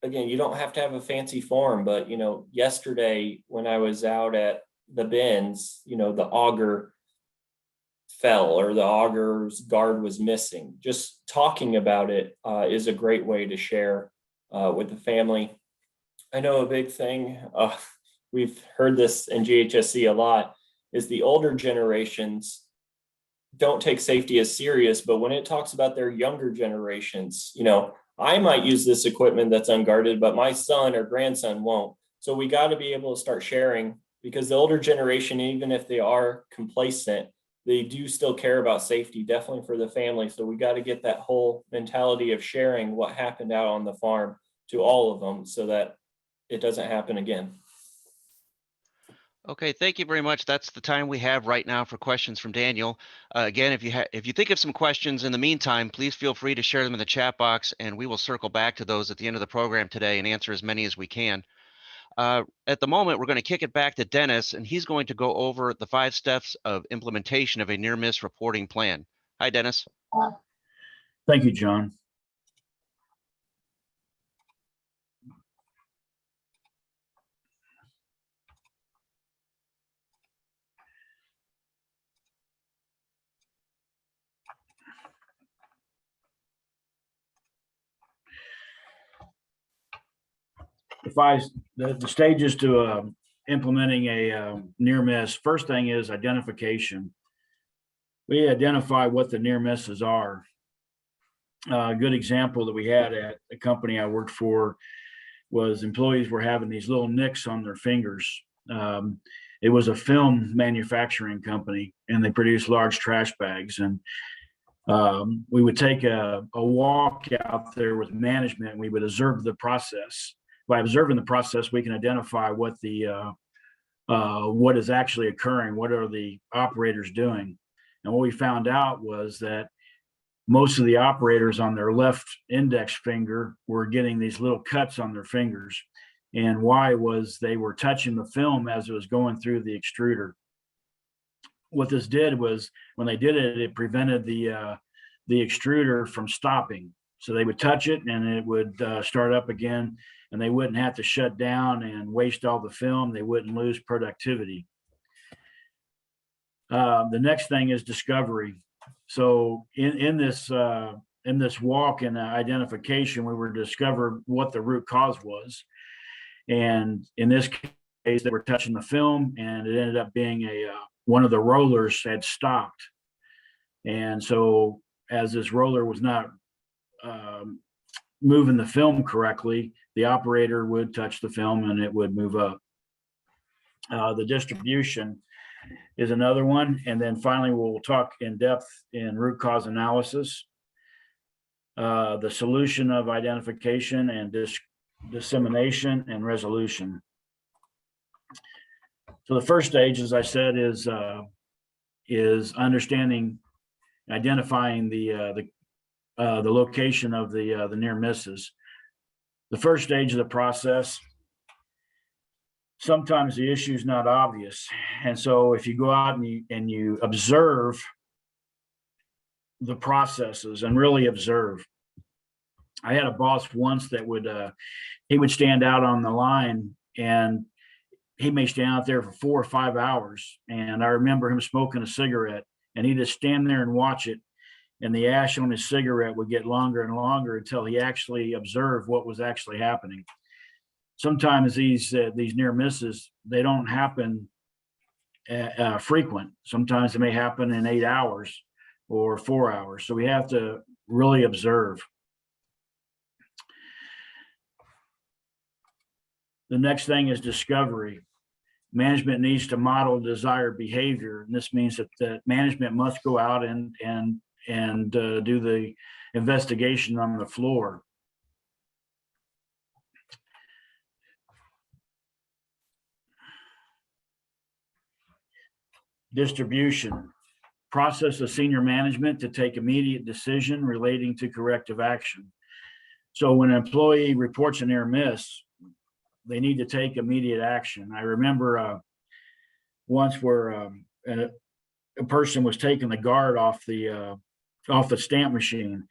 Again, you don't have to have a fancy form, but, yesterday when I was out at the bins, the auger fell or the auger's guard was missing. Just talking about it is a great way to share with the family. I know a big thing, we've heard this in GHSC a lot, is the older generations don't take safety as serious, but when it talks about their younger generations, I might use this equipment that's unguarded, but my son or grandson won't. So we got to be able to start sharing, because the older generation, even if they are complacent, they do still care about safety, definitely for the family. So we got to get that whole mentality of sharing what happened out on the farm to all of them so that it doesn't happen again. Okay, thank you very much. That's the time we have right now for questions from Daniel. Again, if you think of some questions in the meantime, please feel free to share them in the chat box, and we will circle back to those at the end of the program today and answer as many as we can. At the moment, we're going to kick it back to Dennis, and he's going to go over the 5 steps of implementation of a near miss reporting plan. Hi, Dennis. Thank you, John. The stages to implementing a near miss. First thing is identification. We identify what the near misses are. A good example that we had at the company I worked for was employees were having these little nicks on their fingers. It was a film manufacturing company, and they produced large trash bags. And we would take a walk out there with management, and we would observe the process. By observing the process, we can identify what is actually occurring. What are the operators doing? And what we found out was that most of the operators on their left index finger were getting these little cuts on their fingers. And why was they were touching the film as it was going through the extruder. What this did was, when they did it, it prevented the extruder from stopping. So they would touch it and it would start up again, and they wouldn't have to shut down and waste all the film. They wouldn't lose productivity. The next thing is discovery. So in this walk and identification, we were discover what the root cause was. And in this case, they were touching the film, and it ended up being one of the rollers had stopped. And so as this roller was not moving the film correctly, the operator would touch the film and it would move up. The distribution is another one. And then finally, we'll talk in depth in root cause analysis, the solution of identification and dissemination and resolution. So the first stage, as I said, is understanding, identifying the location of the near misses. The first stage of the process, sometimes the issue is not obvious. And so if you go out and you observe the processes and really observe. I had a boss once that he would stand out on the line, and he may stand out there for 4 or 5 hours. And I remember him smoking a cigarette, and he'd just stand there and watch it. And the ash on his cigarette would get longer and longer until he actually observed what was actually happening. Sometimes these near misses, they don't happen frequent. Sometimes they may happen in 8 hours or 4 hours. So we have to really observe. The next thing is discovery. Management needs to model desired behavior. And this means that management must go out and do the investigation on the floor. Distribution. Process of senior management to take immediate decision relating to corrective action. So when an employee reports a near miss, they need to take immediate action. I remember once where a person was taking the guard off the stamp machine,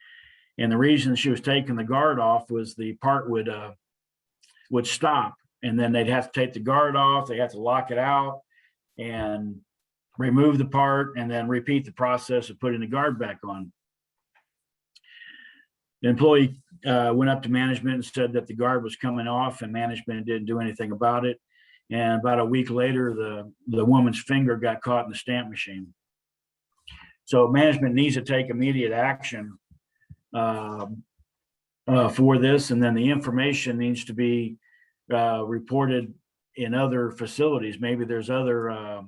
and the reason she was taking the guard off was the part would stop, and then they'd have to take the guard off. They have to lock it out and remove the part, and then repeat the process of putting the guard back on. The employee went up to management and said that the guard was coming off, and management didn't do anything about it. And about a week later, the woman's finger got caught in the stamp machine. So management needs to take immediate action for this, and then the information needs to be reported in other facilities. Maybe there's other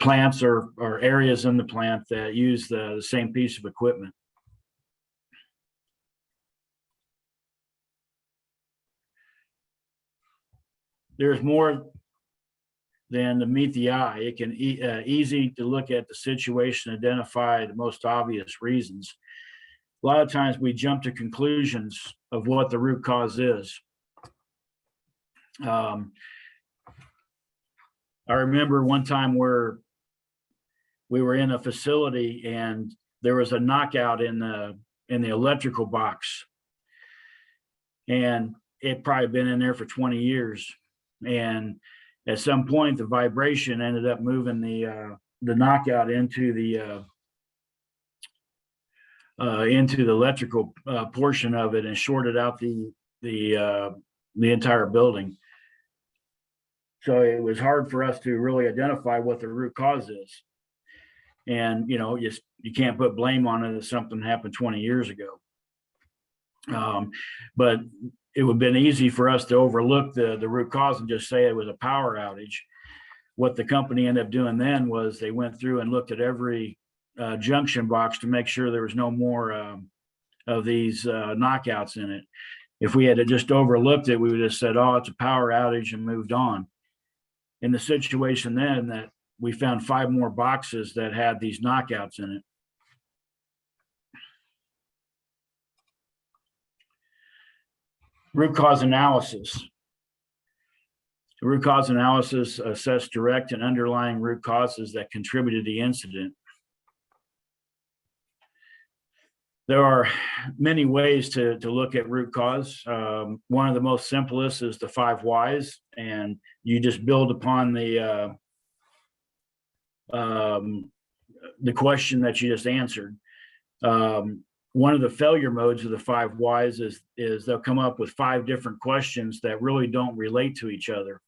plants or areas in the plant that use the same piece of equipment. There's more than to meet the eye. It can easy to look at the situation, identify the most obvious reasons. A lot of times we jump to conclusions of what the root cause is. I remember one time where we were in a facility and there was a knockout in the electrical box, and it probably been in there for 20 years. And at some point, the vibration ended up moving the knockout into the electrical portion of it and shorted out the entire building. So it was hard for us to really identify what the root cause is. And, you can't put blame on it if something happened 20 years ago. But it would have been easy for us to overlook the root cause and just say it was a power outage. What the company ended up doing then was they went through and looked at every junction box to make sure there was no more of these knockouts in it. If we had just overlooked it, we would have said, oh, it's a power outage, and moved on. In the situation then, that we found 5 more boxes that had these knockouts in it. Root cause analysis. The root cause analysis assess direct and underlying root causes that contributed to the incident. There are many ways to look at root cause. One of the most simplest is the 5 whys, and you just build upon the question that you just answered. One of the failure modes of the 5 whys is they'll come up with 5 different questions that really don't relate to each other.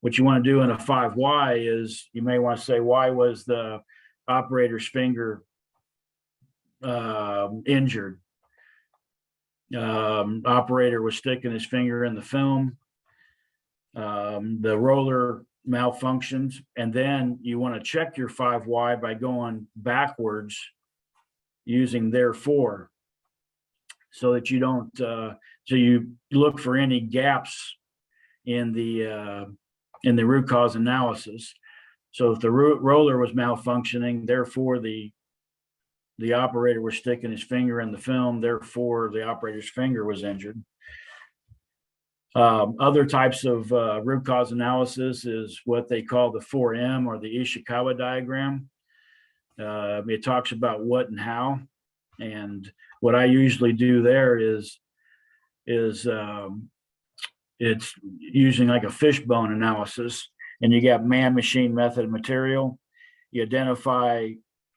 What you want to do in a 5 why is you may want to say, why was the operator's finger injured? Operator was sticking his finger in the film. The roller malfunctioned, and then you want to check your 5 why by going backwards using therefore, so that you don't so you look for any gaps in the root cause analysis. So if the roller was malfunctioning, therefore the operator was sticking his finger in the film, therefore the operator's finger was injured. Other types of root cause analysis is what they call the 4M, or the Ishikawa diagram. It talks about what and how, and what I usually do there is it's using like a fishbone analysis, and you got man, machine, method, and material. You identify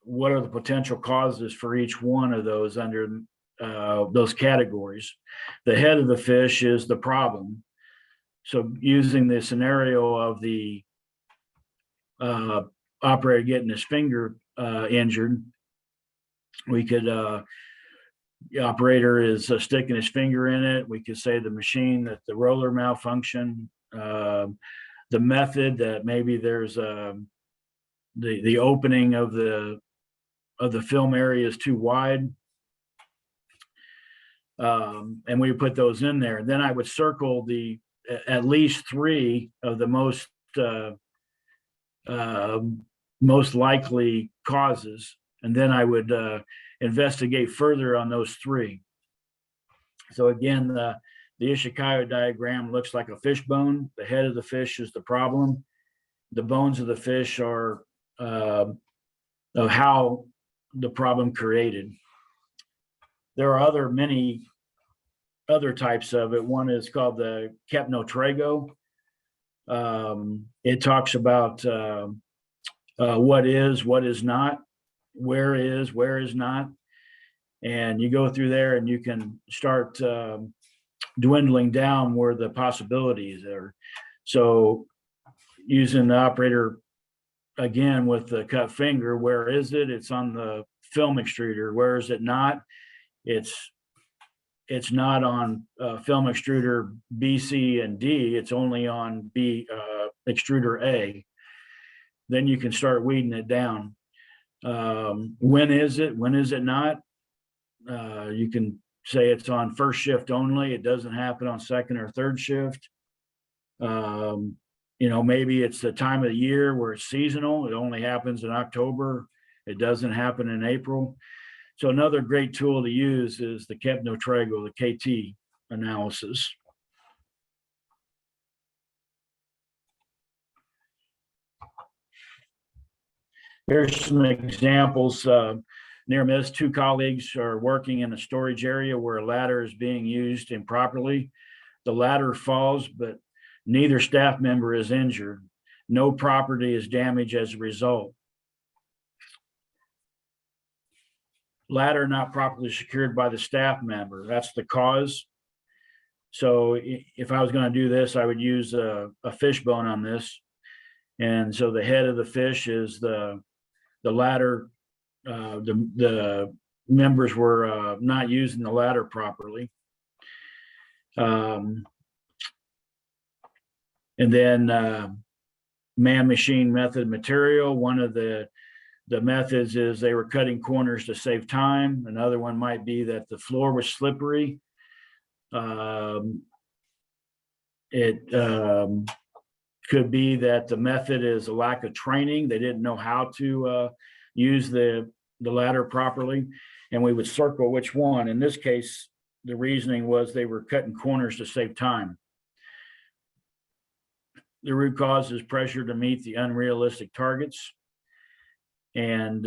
what are the potential causes for each one of those under those categories. The head of the fish is the problem. So using the scenario of the operator getting his finger injured, we could the operator is sticking his finger in it. We could say the machine, that the roller malfunction, the method, that maybe there's the opening of the film area is too wide. And we put those in there. Then I would circle at least 3 of the most likely causes, and then I would investigate further on those 3. So again, the Ishikawa diagram looks like a fishbone. The head of the fish is the problem. The bones of the fish are of how the problem created. There are many other types of it. One is called the Kepno-Trago. It talks about what is not, where is not. And you go through there and you can start dwindling down where the possibilities are. So using the operator again with the cut finger, where is it? It's on the film extruder. Where is it not? It's not on film extruder B, C, and D. It's only on extruder A. Then you can start weeding it down. When is it? When is it not? You can say it's on first shift only. It doesn't happen on second or third shift. Maybe it's the time of the year where it's seasonal. It only happens in October. It doesn't happen in April. So another great tool to use is the Kepno-Trago, the KT analysis. Here's some examples. Near miss, 2 colleagues are working in a storage area where a ladder is being used improperly. The ladder falls, but neither staff member is injured. No property is damaged as a result. Ladder not properly secured by the staff member. That's the cause. So if I was going to do this, I would use a fishbone on this. And so the head of the fish is the ladder. The members were not using the ladder properly. And then man, machine, method, material. One of the methods is they were cutting corners to save time. Another one might be that the floor was slippery. It could be that the method is a lack of training. They didn't know how to use the ladder properly, and we would circle which one. In this case, the reasoning was they were cutting corners to save time. The root cause is pressure to meet the unrealistic targets. And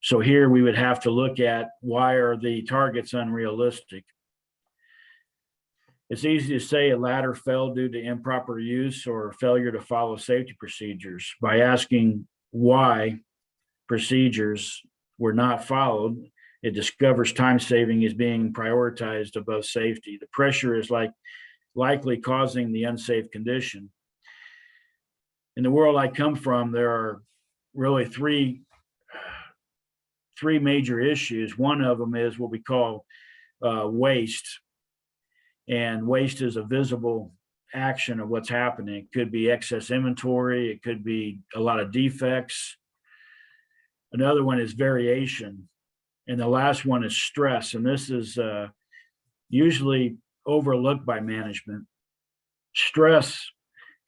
So here we would have to look at, why are the targets unrealistic? It's easy to say a ladder fell due to improper use or failure to follow safety procedures. By asking why procedures were not followed, it discovers time saving is being prioritized above safety. The pressure is likely causing the unsafe condition. In the world I come from, there are really three major issues. One of them is what we call waste. And waste is a visible action of what's happening. It could be excess inventory. It could be a lot of defects. Another one is variation. And the last one is stress. And this is usually overlooked by management. Stress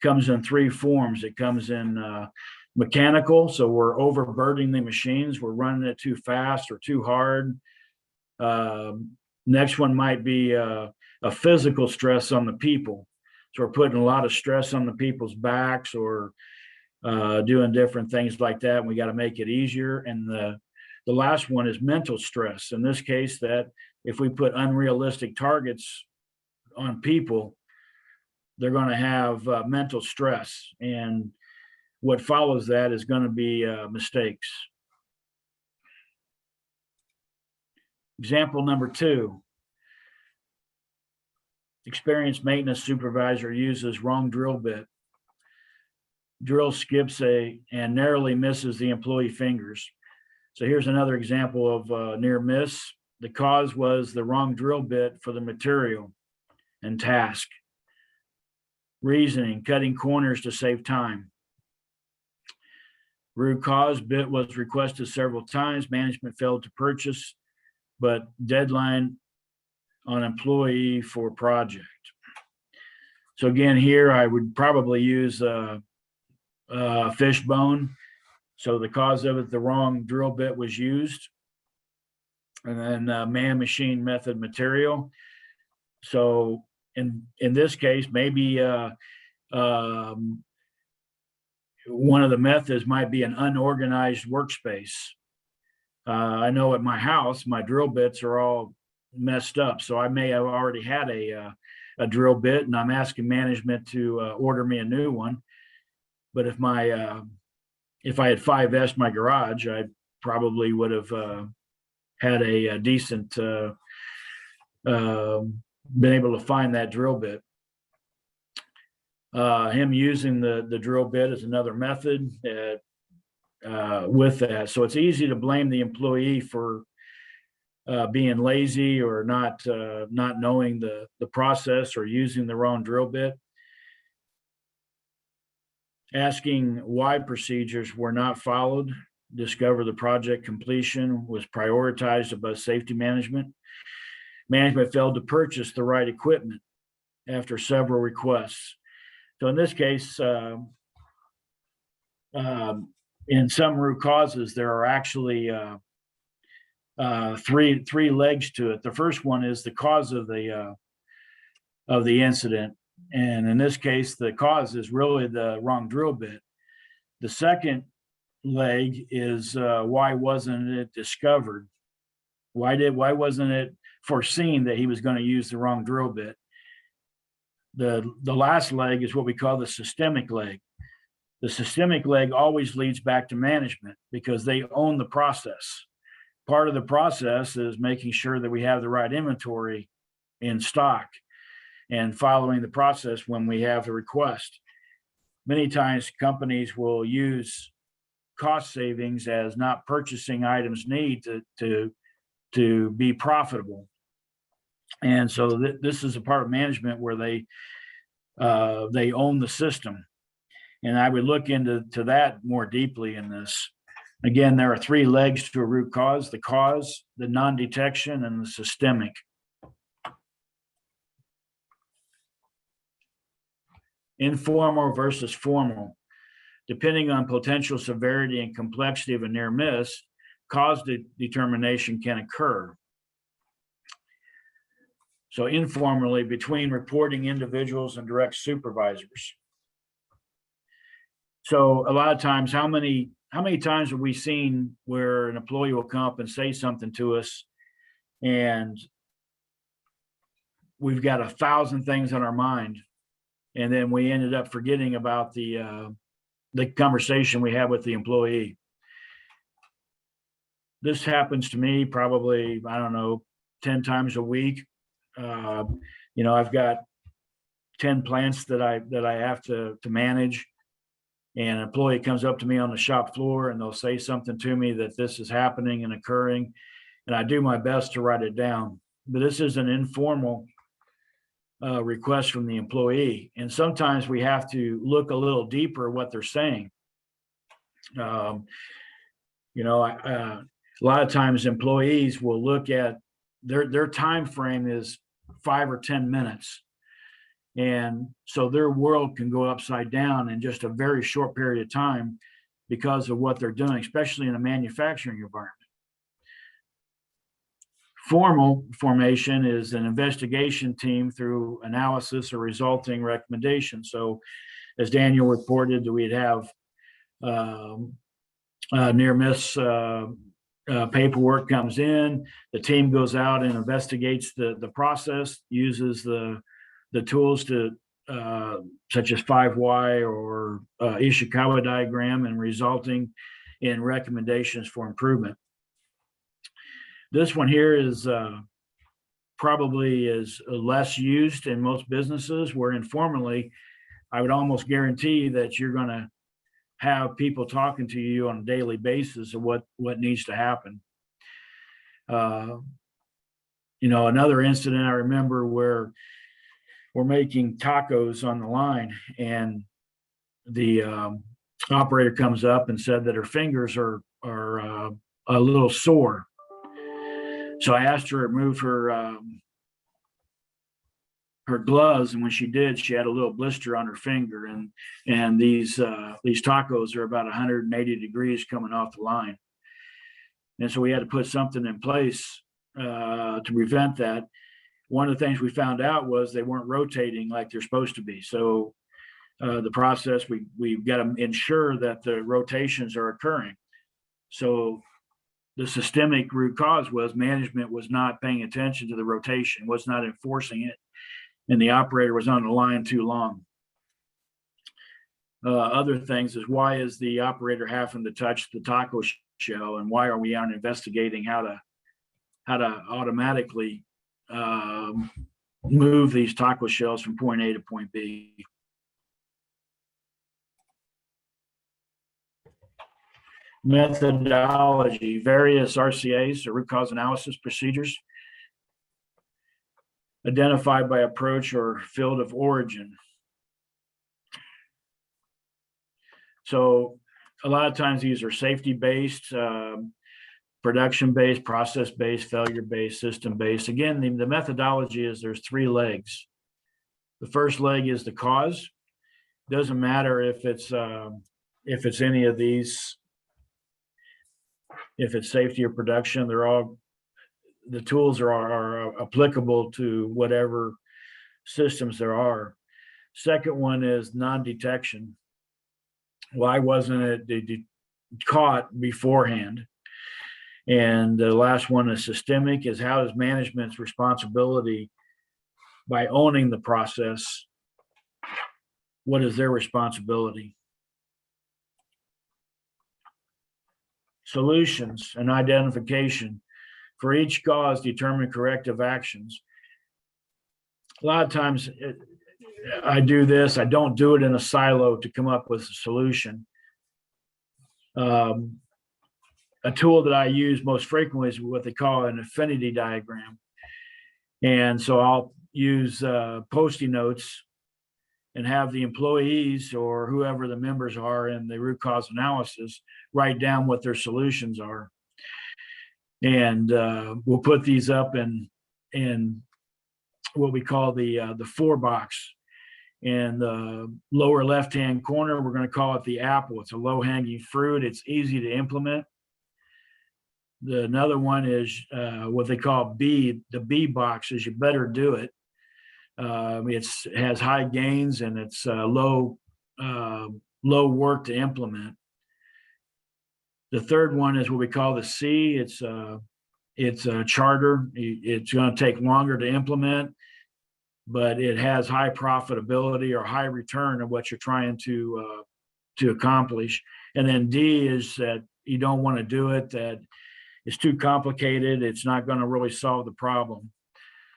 comes in three forms. It comes in mechanical. So we're overburdening the machines. We're running it too fast or too hard. Next one might be a physical stress on the people. So we're putting a lot of stress on the people's backs, or doing different things like that. And we got to make it easier. And the last one is mental stress. In this case, that if we put unrealistic targets on people, they're going to have mental stress. And what follows that is going to be mistakes. Example number 2. Experienced maintenance supervisor uses wrong drill bit. Drill skips and narrowly misses the employee fingers. So here's another example of near miss. The cause was the wrong drill bit for the material and task. Reasoning: cutting corners to save time. Root cause: bit was requested several times. Management failed to purchase, but deadline on employee for project. So again, here I would probably use fishbone. So the cause of it, the wrong drill bit was used. And then man-machine method material. So in this case, maybe one of the methods might be an unorganized workspace. I know at my house, my drill bits are all messed up. So I may have already had a drill bit, and I'm asking management to order me a new one. But if I had 5S my garage, I probably would have had a decent, been able to find that drill bit. Him using the drill bit is another method with that. So it's easy to blame the employee for being lazy or not knowing the process or using the wrong drill bit. Asking why procedures were not followed, discover the project completion was prioritized above safety management. Management failed to purchase the right equipment after several requests. So in this case, in some root causes, there are actually three legs to it. The first one is the cause of the incident, and in this case, the cause is really the wrong drill bit. The second leg is why wasn't it discovered? Why wasn't it foreseen that he was going to use the wrong drill bit? The last leg is what we call the systemic leg. The systemic leg always leads back to management because they own the process. Part of the process is making sure that we have the right inventory in stock and following the process when we have the request. Many times companies will use cost savings as not purchasing items need to be profitable. And so this is a part of management where they own the system. And I would look into that more deeply in this. Again, there are three legs to a root cause: the cause, the non-detection, and the systemic. Informal versus formal. Depending on potential severity and complexity of a near miss, cause determination can occur. So informally, between reporting individuals and direct supervisors. So a lot of times, how many how many times have we seen where an employee will come up and say something to us, and we've got 1,000 things on our mind, and then we ended up forgetting about the conversation we had with the employee. This happens to me probably, I don't know, 10 times a week. I've got 10 plants that I have to manage, and an employee comes up to me on the shop floor and they'll say something to me that this is happening and occurring, and I do my best to write it down. But this is an informal request from the employee, and sometimes we have to look a little deeper what they're saying. A lot of times employees will look at their time frame is 5 or 10 minutes, and so their world can go upside down in just a very short period of time because of what they're doing, especially in a manufacturing environment. Formal formation is an investigation team through analysis or resulting recommendation. So as Daniel reported, we'd have near miss paperwork comes in, the team goes out and investigates the process, uses the tools to such as 5Y or Ishikawa diagram, and resulting in recommendations for improvement. This one here is probably is less used in most businesses, where informally, I would almost guarantee that you're going to have people talking to you on a daily basis of what needs to happen. Another incident I remember where we're making tacos on the line, and the operator comes up and said that her fingers are a little sore. So I asked her to remove her gloves, and when she did, she had a little blister on her finger. And these tacos are about 180 degrees coming off the line, and so we had to put something in place to prevent that. One of the things we found out was they weren't rotating like they're supposed to be. So the process, we've got to ensure that the rotations are occurring. So the systemic root cause was management was not paying attention to the rotation, was not enforcing it, and the operator was on the line too long. Other things is, why is the operator having to touch the taco shell, and why are we aren't investigating how to automatically move these taco shells from point A to point B? Methodology, various RCAs, or root cause analysis procedures, identified by approach or field of origin. So a lot of times these are safety-based, production-based, process-based, failure-based, system-based. Again, the methodology is there's 3 legs. The first leg is the cause. Doesn't matter if it's any of these, if it's safety or production, the tools are applicable to whatever systems there are. Second one is non-detection. Why wasn't it caught beforehand? And the last one is systemic, is how is management's responsibility by owning the process? What is their responsibility? Solutions and identification. For each cause, determine corrective actions. A lot of times I do this, I don't do it in a silo to come up with a solution. A tool that I use most frequently is what they call an affinity diagram. And so I'll use Post-it notes and have the employees or whoever the members are in the root cause analysis write down what their solutions are. And we'll put these up in what we call the 4 box. In the lower left-hand corner, we're going to call it the apple. It's a low-hanging fruit. It's easy to implement. Another one is what they call B. The B box is you better do it. It has high gains and it's low work to implement. The third one is what we call the C. It's a charter. It's going to take longer to implement, but it has high profitability or high return of what you're trying to accomplish. And then D is that you don't want to do it, that it's too complicated. It's not going to really solve the problem.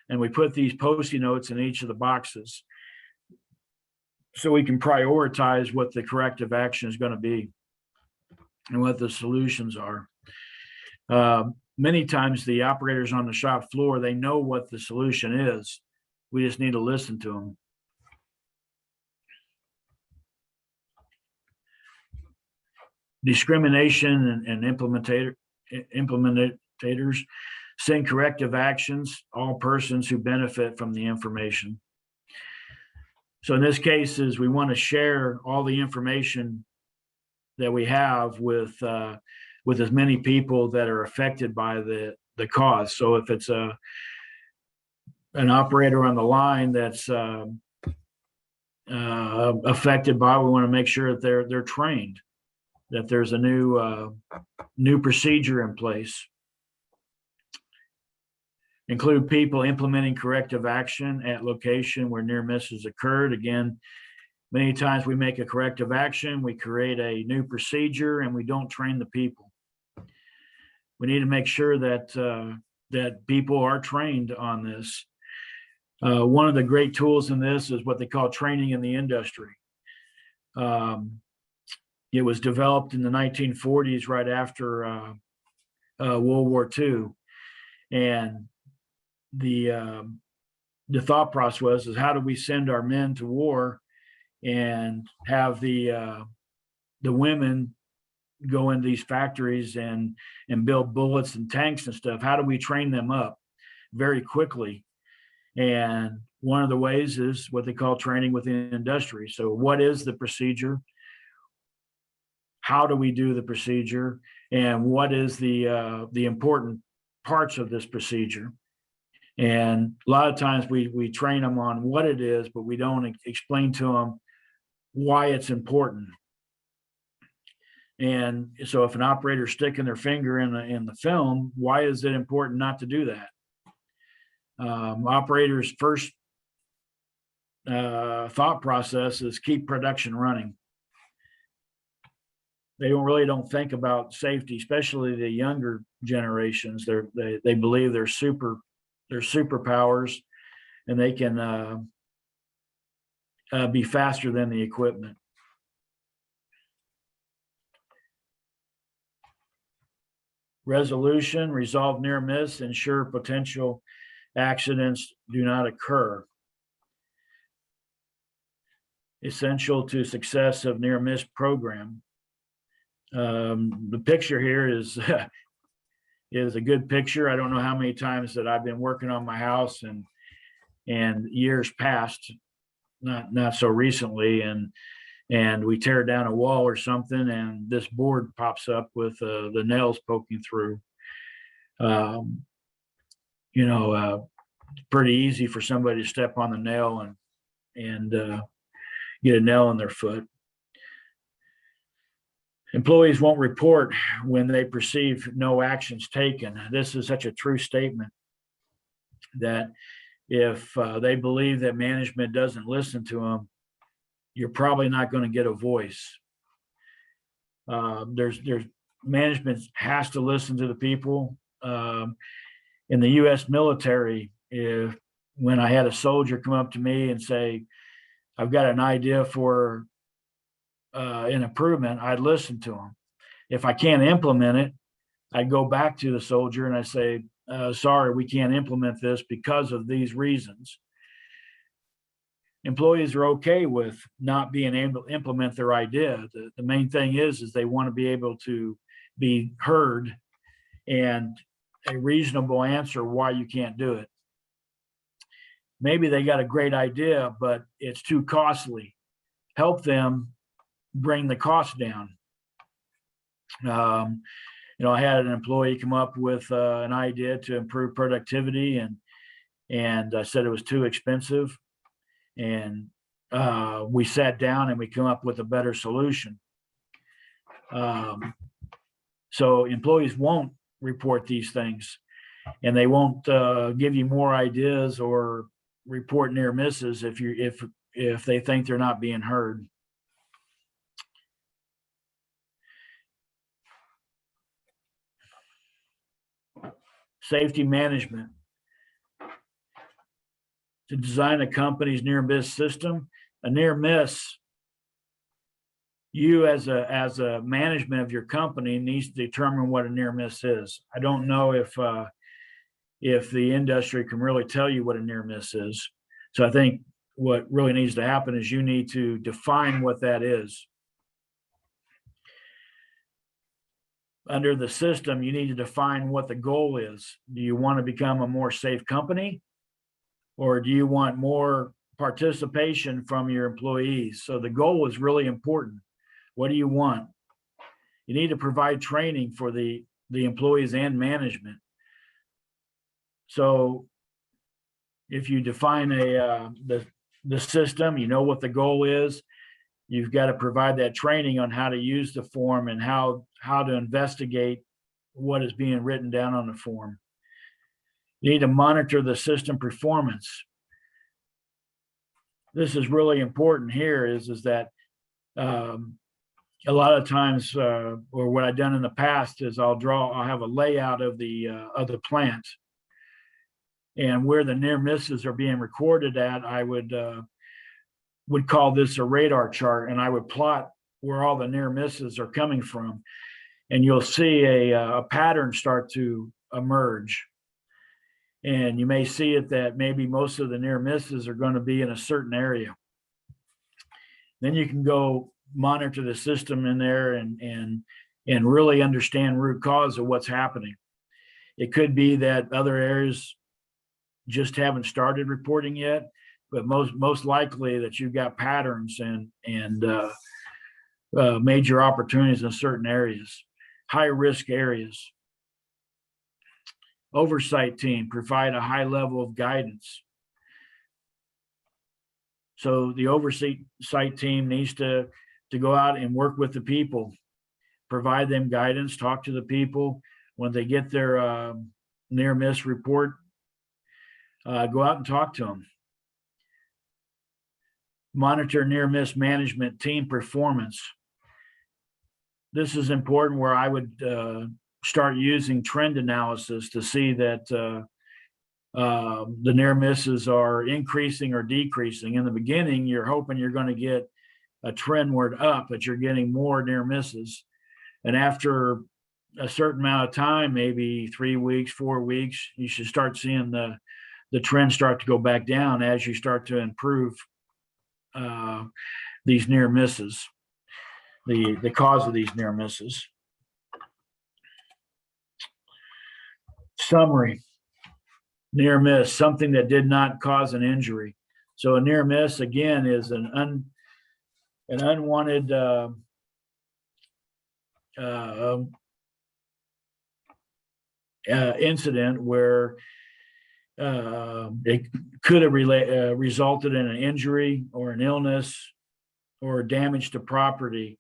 And we put these Post-it notes in each of the boxes so we can prioritize what the corrective action is going to be and what the solutions are. Many times the operators on the shop floor, they know what the solution is. We just need to listen to them. Discrimination and implementators send corrective actions, all persons who benefit from the information. So in this case is we want to share all the information that we have with as many people that are affected by the cause. So if it's an operator on the line that's affected by, we want to make sure that they're trained, that there's a new procedure in place. Include people implementing corrective action at location where near misses occurred. Again, many times we make a corrective action, we create a new procedure, and we don't train the people. We need to make sure that people are trained on this. One of the great tools in this is what they call training in the industry. It was developed in the 1940s, right after World War II, and the thought process is how do we send our men to war and have the women go into these factories and build bullets and tanks and stuff? How do we train them up very quickly? And one of the ways is what they call training within industry. So what is the procedure? How do we do the procedure? And what is the important parts of this procedure? And a lot of times we train them on what it is, but we don't explain to them why it's important. And so if an operator's sticking their finger in the film, why is it important not to do that? Operators' first thought process is keep production running. They don't think about safety, especially the younger generations. They believe they're superpowers, and they can be faster than the equipment. Resolution, resolve near miss, ensure potential accidents do not occur. Essential to success of near miss program. The picture here is a good picture. I don't know how many times that I've been working on my house and years past, not so recently, and we tear down a wall or something, and this board pops up with the nails poking through. Pretty easy for somebody to step on the nail and get a nail in their foot. Employees won't report when they perceive no actions taken. This is such a true statement that if they believe that management doesn't listen to them, you're probably not going to get a voice. There's management has to listen to the people. In the U.S. military, when I had a soldier come up to me and say, I've got an idea for an improvement, I'd listen to him. If I can't implement it, I'd go back to the soldier and I say, sorry, we can't implement this because of these reasons. Employees are okay with not being able to implement their idea. The main thing is they want to be able to be heard and a reasonable answer why you can't do it. Maybe they got a great idea, but it's too costly. Help them bring the cost down. I had an employee come up with an idea to improve productivity, and I said it was too expensive. And we sat down and we came up with a better solution. So employees won't report these things, and they won't give you more ideas or report near misses if they think they're not being heard. Safety management. To design a company's near miss system, a near miss, you as a management of your company needs to determine what a near miss is. I don't know if the industry can really tell you what a near miss is. So I think what really needs to happen is you need to define what that is. Under the system, you need to define what the goal is. Do you want to become a more safe company? Or do you want more participation from your employees? So the goal is really important. What do you want? You need to provide training for the employees and management. So if you define the system, you know what the goal is. You've got to provide that training on how to use the form and how to investigate what is being written down on the form. You need to monitor the system performance. This is really important here is that a lot of times, or what I've done in the past is I'll have a layout of the plant, and where the near misses are being recorded at, I would call this a radar chart, and I would plot where all the near misses are coming from, and you'll see a pattern start to emerge. And you may see it that maybe most of the near misses are going to be in a certain area. Then you can go monitor the system in there and really understand root cause of what's happening. It could be that other areas just haven't started reporting yet, but most likely that you've got patterns and major opportunities in certain areas, high risk areas. Oversight team, provide a high level of guidance. So the oversight team needs to go out and work with the people, provide them guidance, talk to the people. When they get their near miss report, go out and talk to them. Monitor near miss management team performance. This is important, where I would start using trend analysis to see that the near misses are increasing or decreasing. In the beginning, you're hoping you're going to get a trendward up, but you're getting more near misses. And after a certain amount of time, maybe 3 weeks, 4 weeks, you should start seeing the trend start to go back down as you start to improve these near misses, the cause of these near misses. Summary. Near miss, something that did not cause an injury. So a near miss, again, is an unwanted incident where it could have resulted in an injury or an illness or damage to property,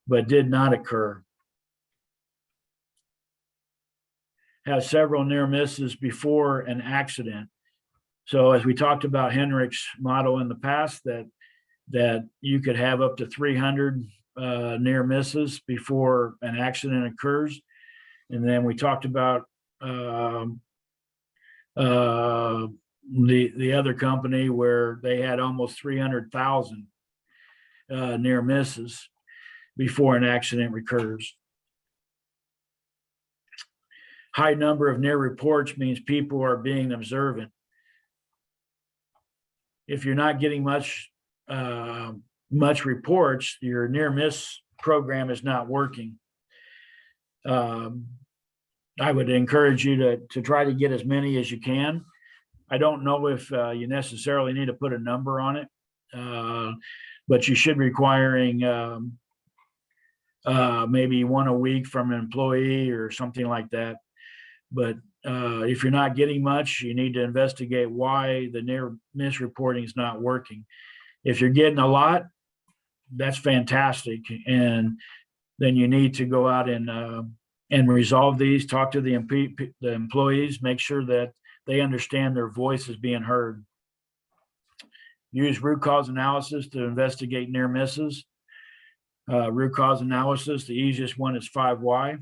but did not occur. Has several near misses before an accident. So as we talked about Heinrich's model in the past, that you could have up to 300 near misses before an accident occurs. And then we talked about the other company where they had almost 300,000 near misses before an accident occurs. High number of near reports means people are being observant. If you're not getting much reports, your near miss program is not working. I would encourage you to try to get as many as you can. I don't know if you necessarily need to put a number on it, but you should be requiring maybe one a week from an employee or something like that. But if you're not getting much, you need to investigate why the near miss reporting is not working. If you're getting a lot, that's fantastic. And then you need to go out and and resolve these. Talk to the employees, make sure that they understand their voice is being heard. Use root cause analysis to investigate near misses. Root cause analysis, the easiest one is 5 why.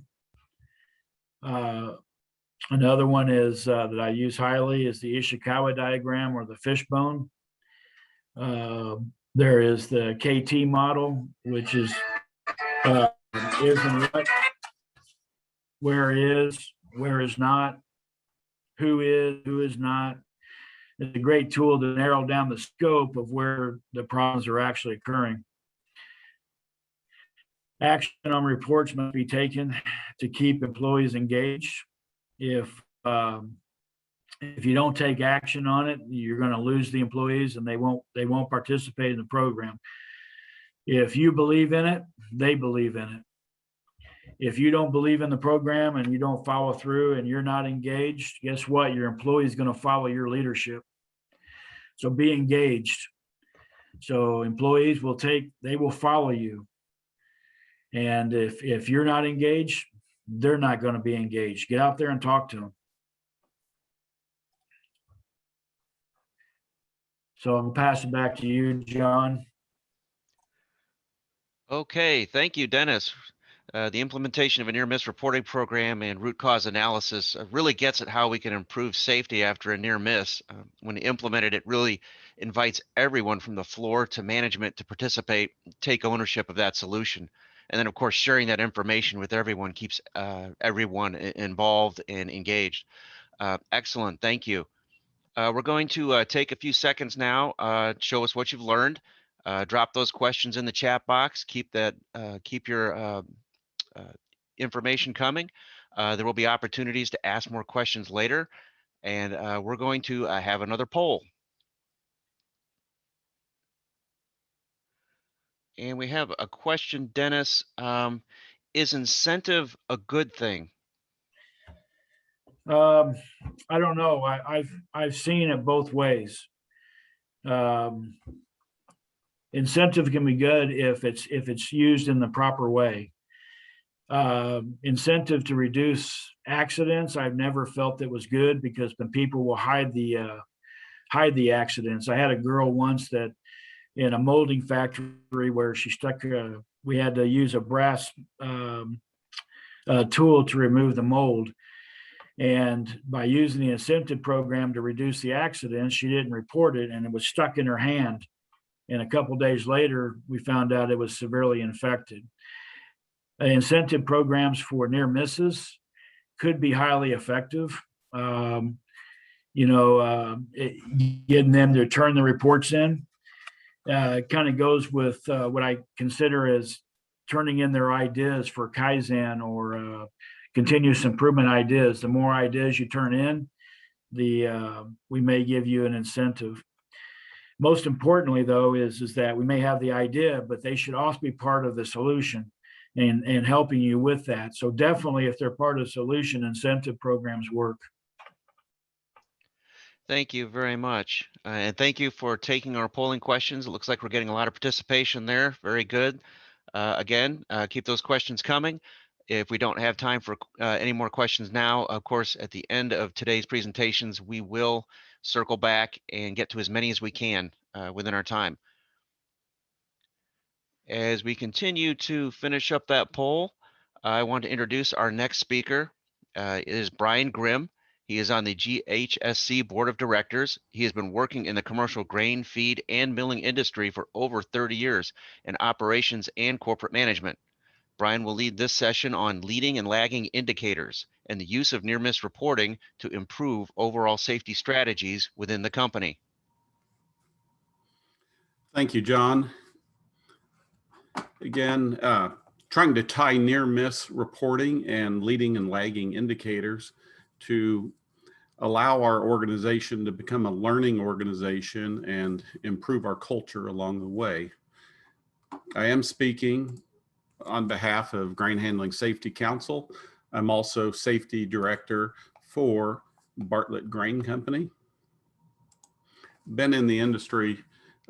Another one is that I use highly is the Ishikawa diagram or the fishbone. There is the KT model, which is and what, where is not, who is not. It's a great tool to narrow down the scope of where the problems are actually occurring. Action on reports must be taken to keep employees engaged. If you don't take action on it, you're going to lose the employees and they won't participate in the program. If you believe in it, they believe in it. If you don't believe in the program and you don't follow through and you're not engaged, guess what? Your employee is going to follow your leadership. So be engaged. So employees they will follow you. And if you're not engaged, they're not going to be engaged. Get out there and talk to them. So I'm going to pass it back to you, John. Okay, thank you, Dennis. The implementation of a near-miss reporting program and root cause analysis really gets at how we can improve safety after a near miss. When implemented, it really invites everyone from the floor to management to participate, take ownership of that solution. And then, of course, sharing that information with everyone keeps everyone involved and engaged. Excellent, thank you. We're going to take a few seconds now, show us what you've learned. Drop those questions in the chat box. Keep your information coming. There will be opportunities to ask more questions later, and we're going to have another poll. And we have a question, Dennis. Is incentive a good thing? I don't know. I've seen it both ways. Incentive can be good if it's used in the proper way. Incentive to reduce accidents, I've never felt it was good because then people will hide the accidents. I had a girl once that in a molding factory where she stuck. We had to use a brass tool to remove the mold. And by using the incentive program to reduce the accident, she didn't report it and it was stuck in her hand. And a couple of days later, we found out it was severely infected. Incentive programs for near misses could be highly effective. Getting them to turn the reports in kind of goes with what I consider as turning in their ideas for Kaizen or continuous improvement ideas. The more ideas you turn in, we may give you an incentive. Most importantly, though, is that we may have the idea, but they should also be part of the solution and helping you with that. So definitely, if they're part of the solution, incentive programs work. Thank you very much. And thank you for taking our polling questions. It looks like we're getting a lot of participation there. Very good. Again, keep those questions coming. If we don't have time for any more questions now, of course, at the end of today's presentations, we will circle back and get to as many as we can within our time. As we continue to finish up that poll, I want to introduce our next speaker. It is Brian Grimm. He is on the GHSC Board of Directors. He has been working in the commercial grain, feed, and milling industry for over 30 years in operations and corporate management. Brian will lead this session on leading and lagging indicators and the use of near-miss reporting to improve overall safety strategies within the company. Thank you, John. Again, trying to tie near-miss reporting and leading and lagging indicators to allow our organization to become a learning organization and improve our culture along the way. I am speaking on behalf of Grain Handling Safety Council. I'm also safety director for Bartlett Grain Company. Been in the industry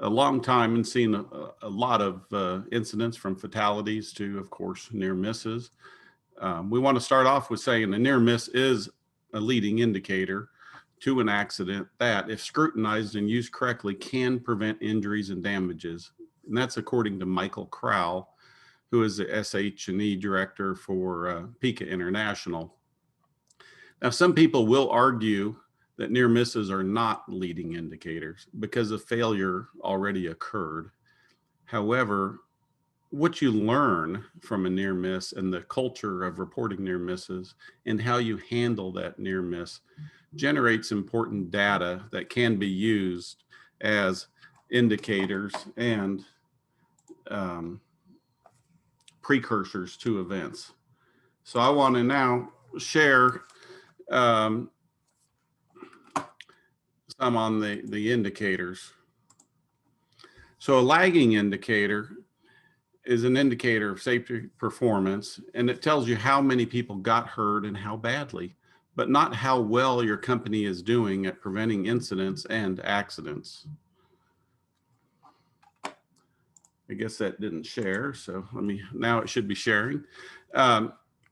a long time and seen a lot of incidents from fatalities to, of course, near misses. We want to start off with saying a near miss is a leading indicator to an accident that, if scrutinized and used correctly, can prevent injuries and damages. And that's according to Michael Crowell, who is the SH&E director for PICA International. Now, some people will argue that near misses are not leading indicators because a failure already occurred. However, what you learn from a near miss and the culture of reporting near misses and how you handle that near miss generates important data that can be used as indicators and precursors to events. So I want to now share some on the indicators. So a lagging indicator is an indicator of safety performance, and it tells you how many people got hurt and how badly, but not how well your company is doing at preventing incidents and accidents. I guess that didn't share, so now it should be sharing.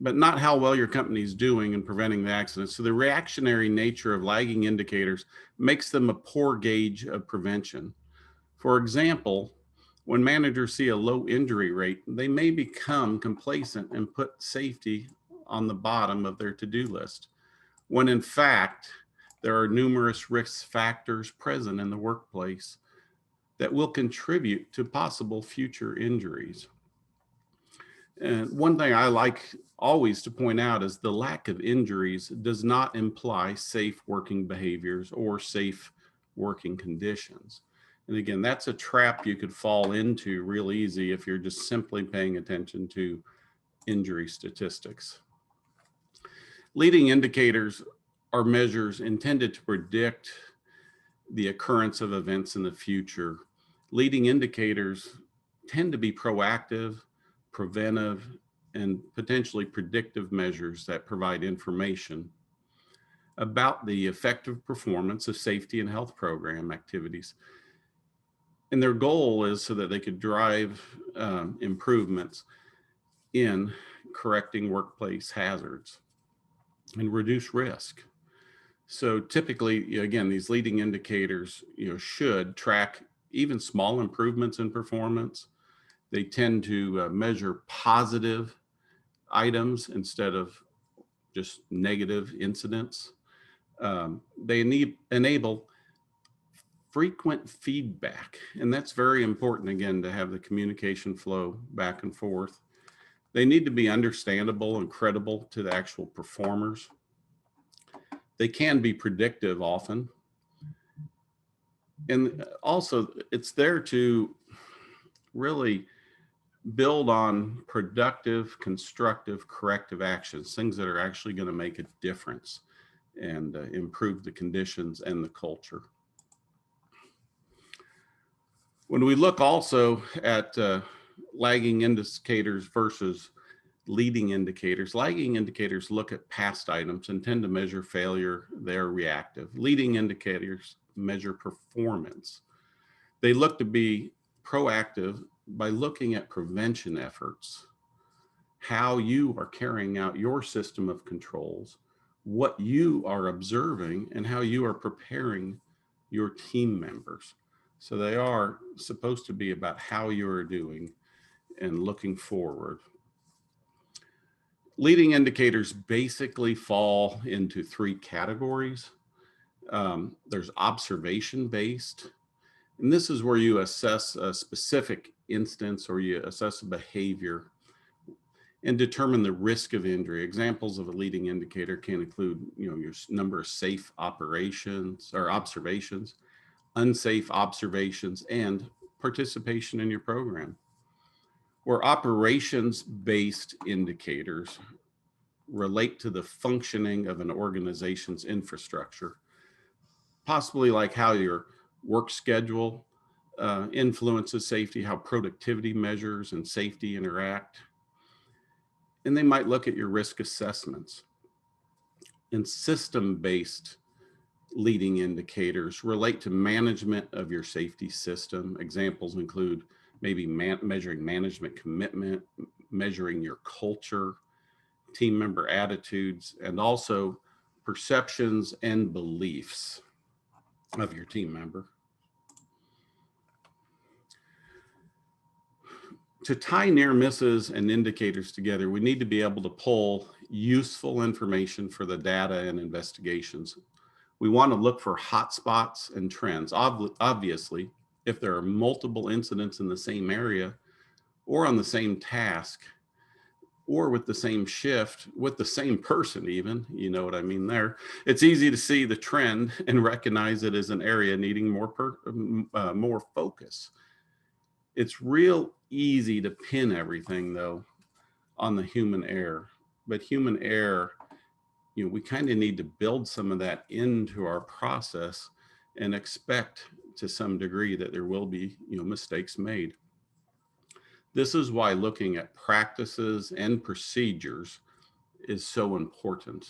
But not how well your company is doing in preventing the accidents. So the reactionary nature of lagging indicators makes them a poor gauge of prevention. For example, when managers see a low injury rate, they may become complacent and put safety on the bottom of their to-do list, when in fact, there are numerous risk factors present in the workplace that will contribute to possible future injuries. And one thing I like always to point out is the lack of injuries does not imply safe working behaviors or safe working conditions. And again, that's a trap you could fall into real easy if you're just simply paying attention to injury statistics. Leading indicators are measures intended to predict the occurrence of events in the future. Leading indicators tend to be proactive, preventive, and potentially predictive measures that provide information about the effective performance of safety and health program activities. And their goal is so that they could drive improvements in correcting workplace hazards and reduce risk. So typically, again, these leading indicators should track even small improvements in performance. They tend to measure positive items instead of just negative incidents. They enable frequent feedback, and that's very important, again, to have the communication flow back and forth. They need to be understandable and credible to the actual performers. They can be predictive often. And also, it's there to really build on productive, constructive, corrective actions, things that are actually going to make a difference and improve the conditions and the culture. When we look also at lagging indicators versus leading indicators, lagging indicators look at past items and tend to measure failure. They're reactive. Leading indicators measure performance. They look to be proactive by looking at prevention efforts, how you are carrying out your system of controls, what you are observing, and how you are preparing your team members. So they are supposed to be about how you are doing and looking forward. Leading indicators basically fall into three categories. There's observation-based, and this is where you assess a specific instance or you assess a behavior and determine the risk of injury. Examples of a leading indicator can include, your number of safe operations or observations, unsafe observations, and participation in your program. Where operations-based indicators relate to the functioning of an organization's infrastructure, possibly like how your work schedule influences safety, how productivity measures and safety interact. And they might look at your risk assessments. And system-based leading indicators relate to management of your safety system. Examples include maybe measuring management commitment, measuring your culture, team member attitudes, and also perceptions and beliefs of your team member. To tie near misses and indicators together, we need to be able to pull useful information for the data and investigations. We want to look for hotspots and trends. Obviously, if there are multiple incidents in the same area or on the same task or with the same shift, with the same person even, you know what I mean there, it's easy to see the trend and recognize it as an area needing more focus. It's real easy to pin everything though on the human error, but human error, you know, we kind of need to build some of that into our process and expect to some degree that there will be, you know, mistakes made. This is why looking at practices and procedures is so important.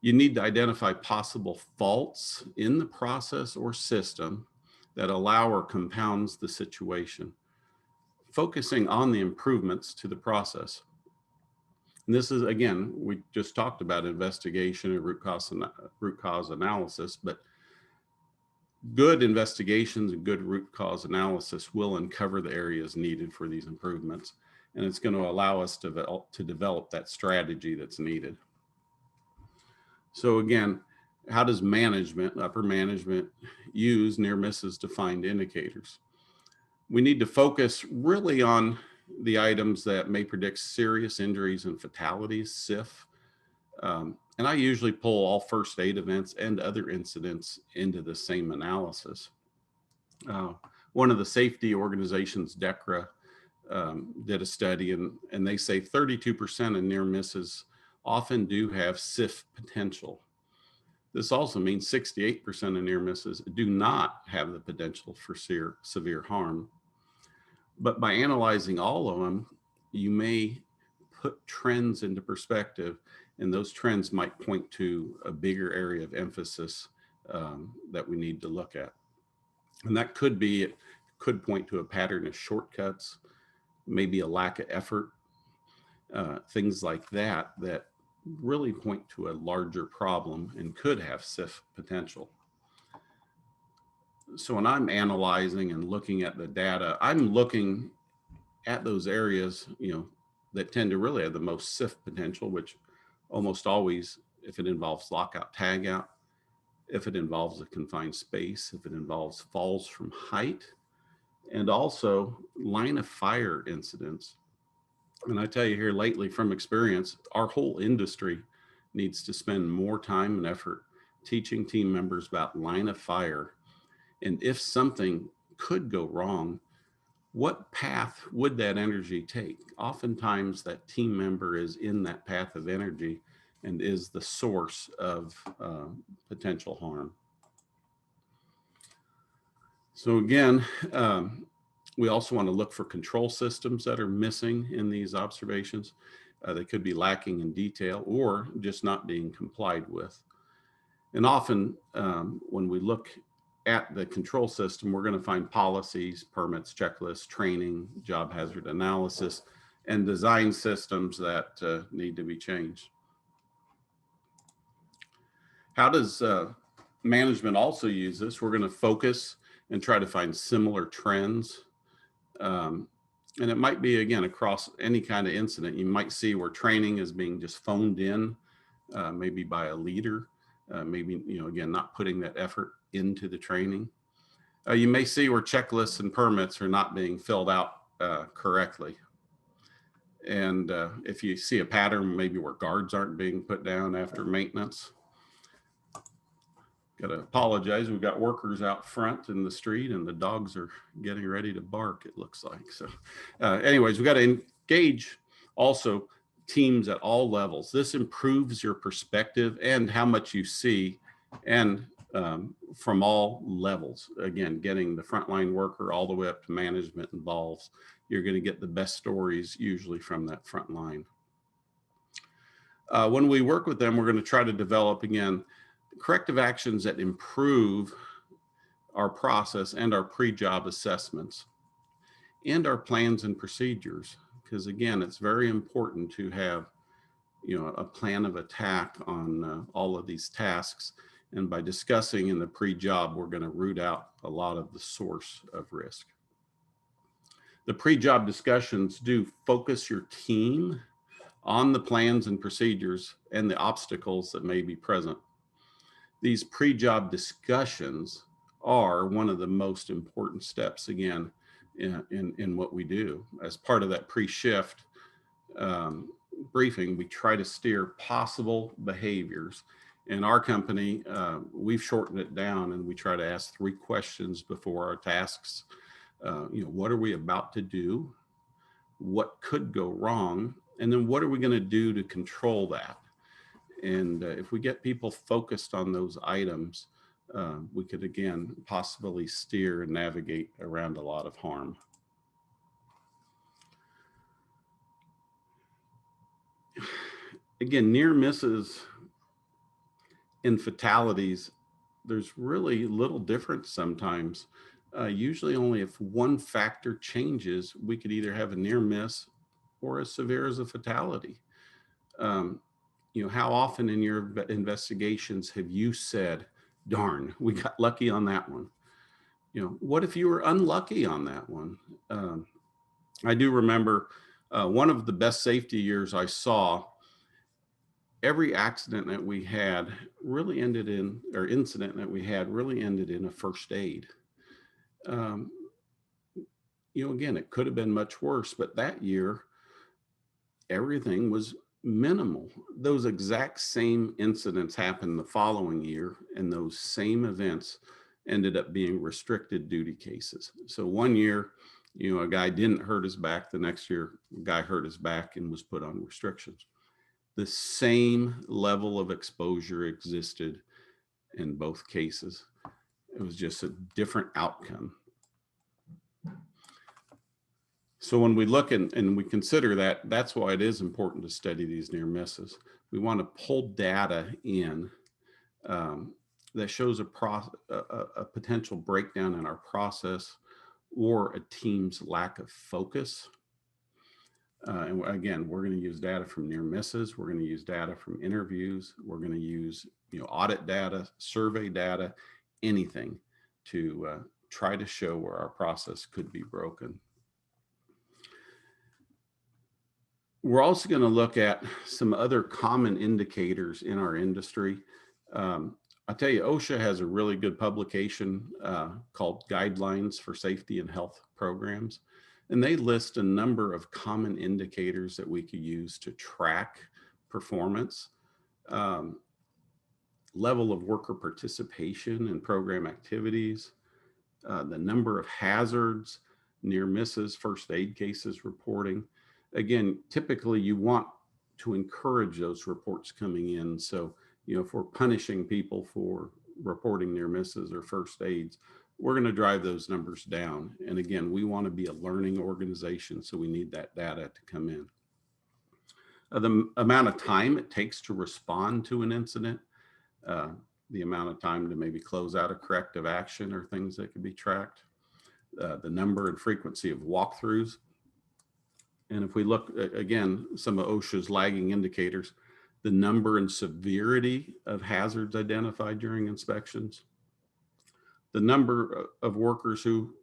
You need to identify possible faults in the process or system that allow or compounds the situation, focusing on the improvements to the process. And this is, again, we just talked about investigation and root cause analysis, but good investigations and good root cause analysis will uncover the areas needed for these improvements. And it's going to allow us to develop that strategy that's needed. So again, how does management, upper management, use near misses to find indicators? We need to focus really on the items that may predict serious injuries and fatalities, SIF. And I usually pull all first aid events and other incidents into the same analysis. One of the safety organizations, DECRA, did a study and they say 32% of near misses often do have SIF potential. This also means 68% of near misses do not have the potential for severe harm. But by analyzing all of them, you may put trends into perspective, and those trends might point to a bigger area of emphasis that we need to look at. And that could be, it could point to a pattern of shortcuts, maybe a lack of effort, things like that, that really point to a larger problem and could have SIF potential. So when I'm analyzing and looking at the data, I'm looking at those areas, you know, that tend to really have the most SIF potential, which almost always, if it involves lockout, tagout, if it involves a confined space, if it involves falls from height, and also line of fire incidents. And I tell you here lately from experience, our whole industry needs to spend more time and effort teaching team members about line of fire. And if something could go wrong, what path would that energy take? Oftentimes that team member is in that path of energy and is the source of potential harm. So again, we also want to look for control systems that are missing in these observations. They could be lacking in detail or just not being complied with. And often when we look at the control system, we're going to find policies, permits, checklists, training, job hazard analysis, and design systems that need to be changed. How does management also use this? We're going to focus and try to find similar trends. And it might be, again, across any kind of incident. You might see where training is being just phoned in, maybe by a leader, maybe, you know, again, not putting that effort into the training. You may see where checklists and permits are not being filled out correctly. And if you see a pattern, maybe where guards aren't being put down after maintenance. Got to apologize. We've got workers out front in the street and the dogs are getting ready to bark, it looks like. So anyways, we got to engage also teams at all levels. This improves your perspective and how much you see, and from all levels. Again, getting the frontline worker all the way up to management involves. You're going to get the best stories usually from that front line. When we work with them, we're going to try to develop, again, corrective actions that improve our process and our pre-job assessments and our plans and procedures. Because again, it's very important to have a plan of attack on all of these tasks. And by discussing in the pre-job, we're going to root out a lot of the source of risk. The pre-job discussions do focus your team on the plans and procedures and the obstacles that may be present. These pre-job discussions are one of the most important steps, again, in what we do. As part of that pre-shift briefing, we try to steer possible behaviors. In our company, we've shortened it down, and we try to ask 3 questions before our tasks. What are we about to do? What could go wrong? And then what are we going to do to control that? And if we get people focused on those items, we could, again, possibly steer and navigate around a lot of harm. Again, near misses and fatalities, there's really little difference sometimes. Usually only if one factor changes, we could either have a near miss or as severe as a fatality. How often in your investigations have you said, darn, we got lucky on that one? What if you were unlucky on that one? I do remember one of the best safety years I saw. Every accident that we had really ended in, or incident that we had really ended in a first aid. Again, it could have been much worse, but that year, everything was minimal. Those exact same incidents happened the following year, and those same events ended up being restricted duty cases. So one year, a guy didn't hurt his back. The next year, a guy hurt his back and was put on restrictions. The same level of exposure existed in both cases. It was just a different outcome. So when we look and we consider that, that's why it is important to study these near misses. We want to pull data in that shows a potential breakdown in our process or a team's lack of focus. And again, we're going to use data from near misses. We're going to use data from interviews. We're going to use audit data, survey data, anything to try to show where our process could be broken. We're also going to look at some other common indicators in our industry. I'll tell you, OSHA has a really good publication called Guidelines for Safety and Health Programs. And they list a number of common indicators that we could use to track performance, level of worker participation in program activities, the number of hazards, near misses, first aid cases reporting. Again, typically you want to encourage those reports coming in. So, if we're punishing people for reporting near misses or first aids, we're going to drive those numbers down. And again, we want to be a learning organization, so we need that data to come in. The amount of time it takes to respond to an incident, the amount of time to maybe close out a corrective action or things that could be tracked, the number and frequency of walkthroughs. And if we look again, some of OSHA's lagging indicators, the number and severity of hazards identified during inspections, the number of workers who,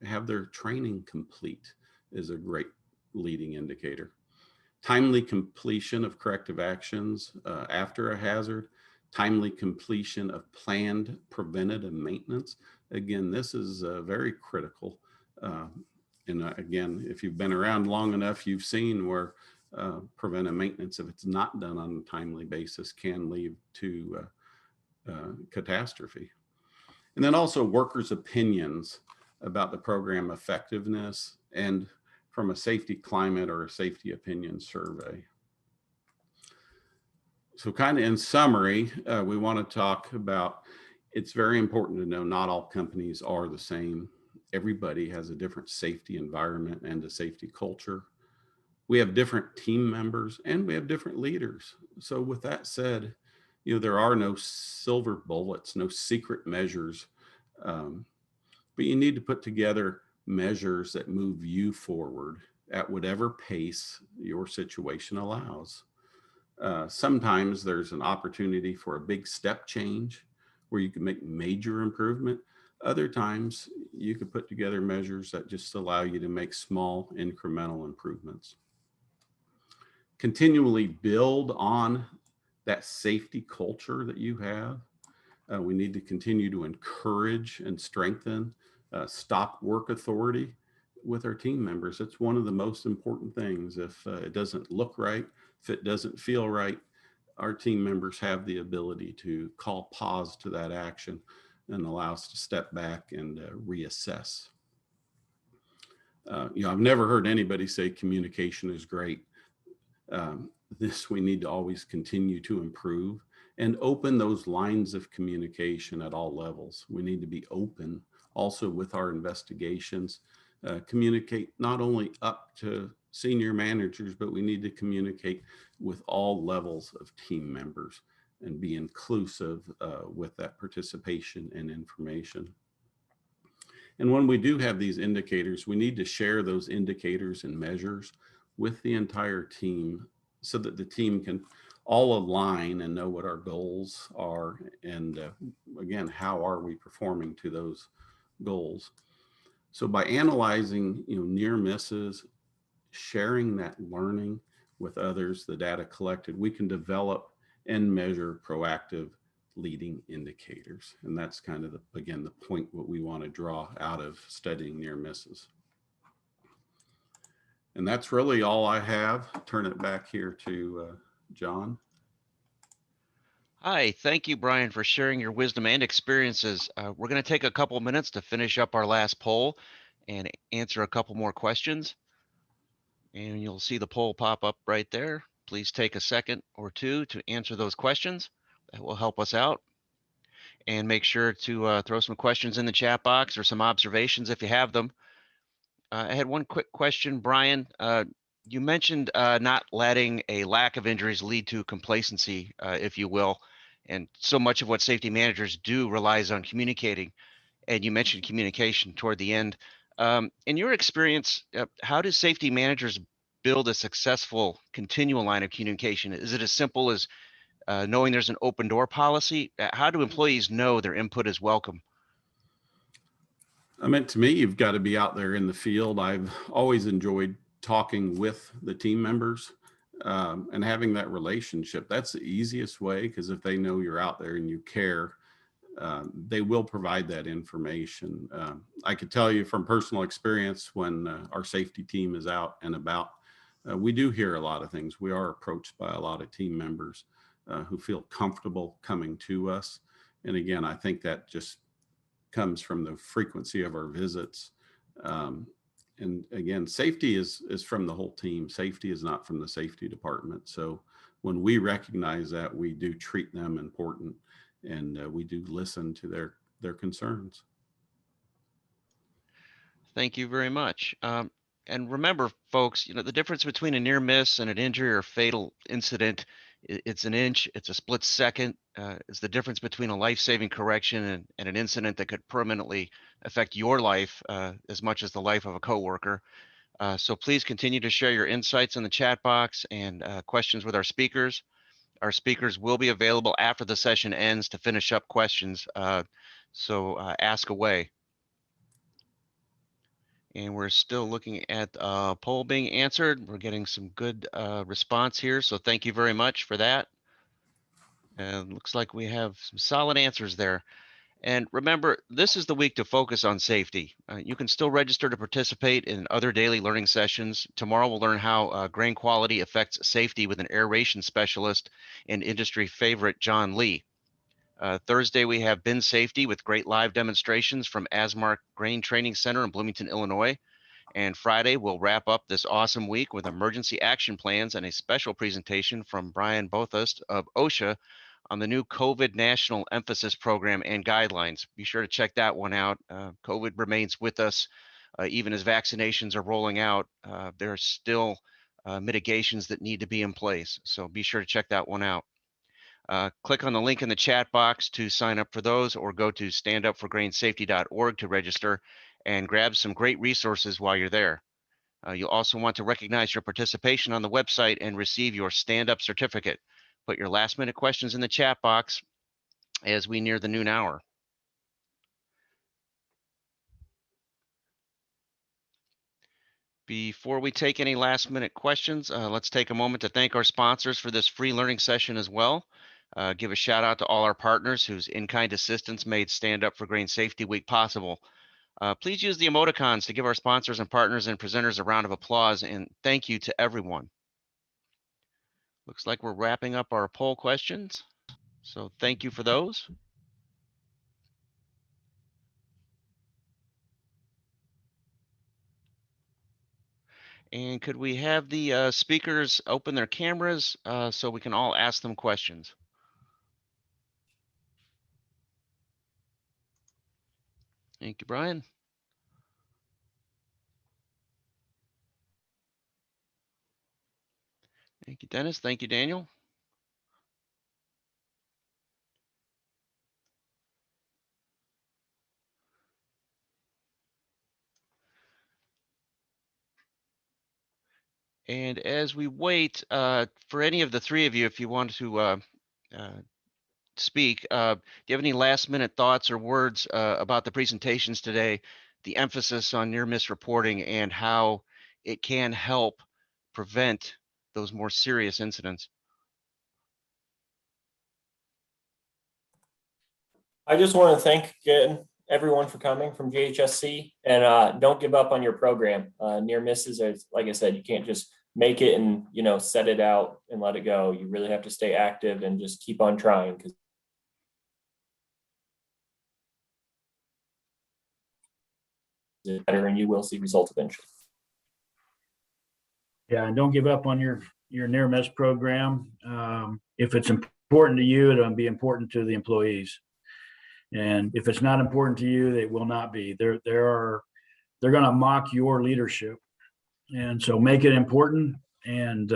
have their training complete is a great leading indicator. Timely completion of corrective actions after a hazard, timely completion of planned preventative maintenance. Again, this is very critical. And again, if you've been around long enough, you've seen where preventive maintenance, if it's not done on a timely basis, can lead to catastrophe. And then also workers' opinions about the program effectiveness and from a safety climate or a safety opinion survey. So kind of in summary, we want to talk about, it's very important to know not all companies are the same. Everybody has a different safety environment and a safety culture. We have different team members and we have different leaders. So with that said, there are no silver bullets, no secret measures, but you need to put together measures that move you forward at whatever pace your situation allows. Sometimes there's an opportunity for a big step change where you can make major improvement. Other times you could put together measures that just allow you to make small incremental improvements. Continually build on that safety culture that you have. We need to continue to encourage and strengthen stop work authority with our team members. It's one of the most important things. If it doesn't look right, if it doesn't feel right, our team members have the ability to call pause to that action and allow us to step back and reassess. I've never heard anybody say communication is great. This we need to always continue to improve and open those lines of communication at all levels. We need to be open also with our investigations, communicate not only up to senior managers, but we need to communicate with all levels of team members and be inclusive with that participation and information. And when we do have these indicators, we need to share those indicators and measures with the entire team so that the team can all align and know what our goals are. And again, how are we performing to those goals? So by analyzing, near misses, sharing that learning with others, the data collected, we can develop and measure proactive leading indicators. And that's kind of the point what we want to draw out of studying near misses. And that's really all I have. Turn it back here to John. Hi, thank you, Brian, for sharing your wisdom and experiences. We're going to take a couple of minutes to finish up our last poll and answer a couple more questions. And you'll see the poll pop up right there. Please take a second or two to answer those questions. That will help us out. And make sure to throw some questions in the chat box or some observations if you have them. I had one quick question, Brian. You mentioned not letting a lack of injuries lead to complacency, if you will. And so much of what safety managers do relies on communicating. And you mentioned communication toward the end. In your experience, how do safety managers build a successful continual line of communication? Is it as simple as knowing there's an open door policy? How do employees know their input is welcome? I mean, to me, you've got to be out there in the field. I've always enjoyed talking with the team members and having that relationship. That's the easiest way, because if they know you're out there and you care, they will provide that information. I could tell you from personal experience, when our safety team is out and about, we do hear a lot of things. We are approached by a lot of team members who feel comfortable coming to us. And again, I think that just comes from the frequency of our visits. And again, safety is from the whole team. Safety is not from the safety department. So when we recognize that, we do treat them important, and we do listen to their concerns. Thank you very much. And remember, folks, the difference between a near miss and an injury or fatal incident, it's an inch, it's a split second. It's the difference between a life-saving correction and an incident that could permanently affect your life as much as the life of a coworker. So please continue to share your insights in the chat box and questions with our speakers. Our speakers will be available after the session ends to finish up questions. So ask away. And we're still looking at poll being answered. We're getting some good response here. So thank you very much for that. And looks like we have some solid answers there. And remember, this is the week to focus on safety. You can still register to participate in other daily learning sessions. Tomorrow we'll learn how grain quality affects safety with an aeration specialist and industry favorite, John Lee. Thursday, we have bin safety with great live demonstrations from Asmark Grain Training Center in Bloomington, Illinois. And Friday, we'll wrap up this awesome week with emergency action plans and a special presentation from Brian Bothust of OSHA on the new COVID National Emphasis Program and guidelines. Be sure to check that one out. COVID remains with us. Even as vaccinations are rolling out, there are still mitigations that need to be in place. So be sure to check that one out. Click on the link in the chat box to sign up for those, or go to standupforgrainsafety.org to register and grab some great resources while you're there. You'll also want to recognize your participation on the website and receive your stand-up certificate. Put your last-minute questions in the chat box as we near the noon hour. Before we take any last-minute questions, let's take a moment to thank our sponsors for this free learning session as well. Give a shout out to all our partners whose in-kind assistance made Stand Up for Grain Safety Week possible. Please use the emoticons to give our sponsors and partners and presenters a round of applause, and thank you to everyone. Looks like we're wrapping up our poll questions, so thank you for those. And could we have the speakers open their cameras so we can all ask them questions? Thank you, Brian. Thank you, Dennis. Thank you, Daniel. And as we wait, for any of the three of you, if you want to speak, do you have any last minute thoughts or words about the presentations today, the emphasis on near miss reporting and how it can help prevent those more serious incidents? I just want to thank everyone for coming from GHSC, and don't give up on your program. Near misses, like I said, you can't just make it and set it out and let it go. You really have to stay active and just keep on trying, because it's better and you will see results eventually. Yeah, and don't give up on your near miss program. If it's important to you, it'll be important to the employees. And if it's not important to you, it will not be. They're going to mock your leadership, and so make it important, and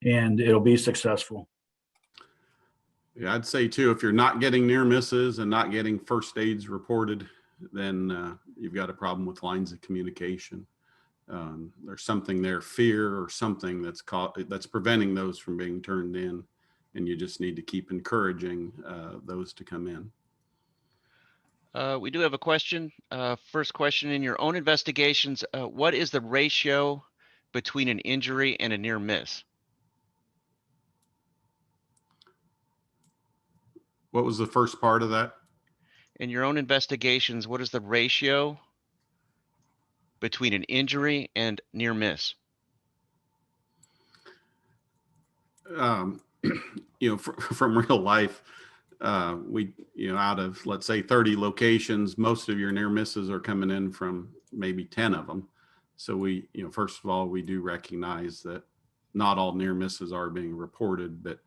it'll be successful. Yeah, I'd say too, if you're not getting near misses and not getting first aids reported, then you've got a problem with lines of communication. There's something there, fear or something that's preventing those from being turned in, and you just need to keep encouraging those to come in. We do have a question. First question, in your own investigations, what is the ratio between an injury and a near miss? What was the first part of that? In your own investigations, what is the ratio between an injury and near miss? From real life, we, out of, let's say 30 locations, most of your near misses are coming in from maybe 10 of them. So we, first of all, we do recognize that not all near misses are being reported, but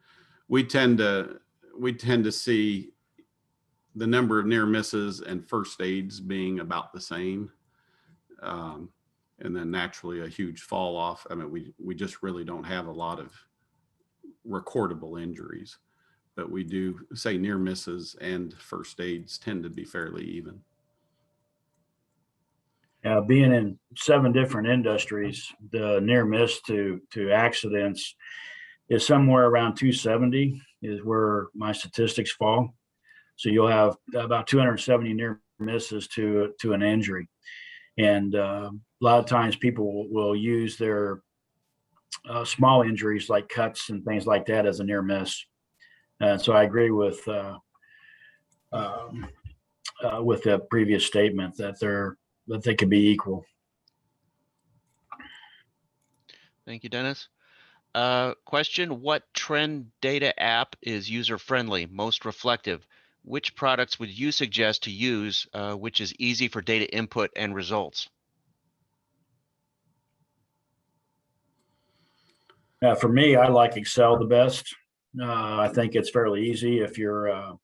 we tend to see the number of near misses and first aids being about the same. And then naturally a huge fall off. I mean, we just really don't have a lot of recordable injuries, but we do say near misses and first aids tend to be fairly even. Being in 7 different industries, the near miss to accidents is somewhere around 270 is where my statistics fall. So you'll have about 270 near misses to an injury. And a lot of times people will use their small injuries like cuts and things like that as a near miss. So I agree with the previous statement that they can be equal. Thank you, Dennis. Question, what trend data app is user-friendly, most reflective? Which products would you suggest to use, which is easy for data input and results? For me, I like Excel the best. I think it's fairly easy if you're,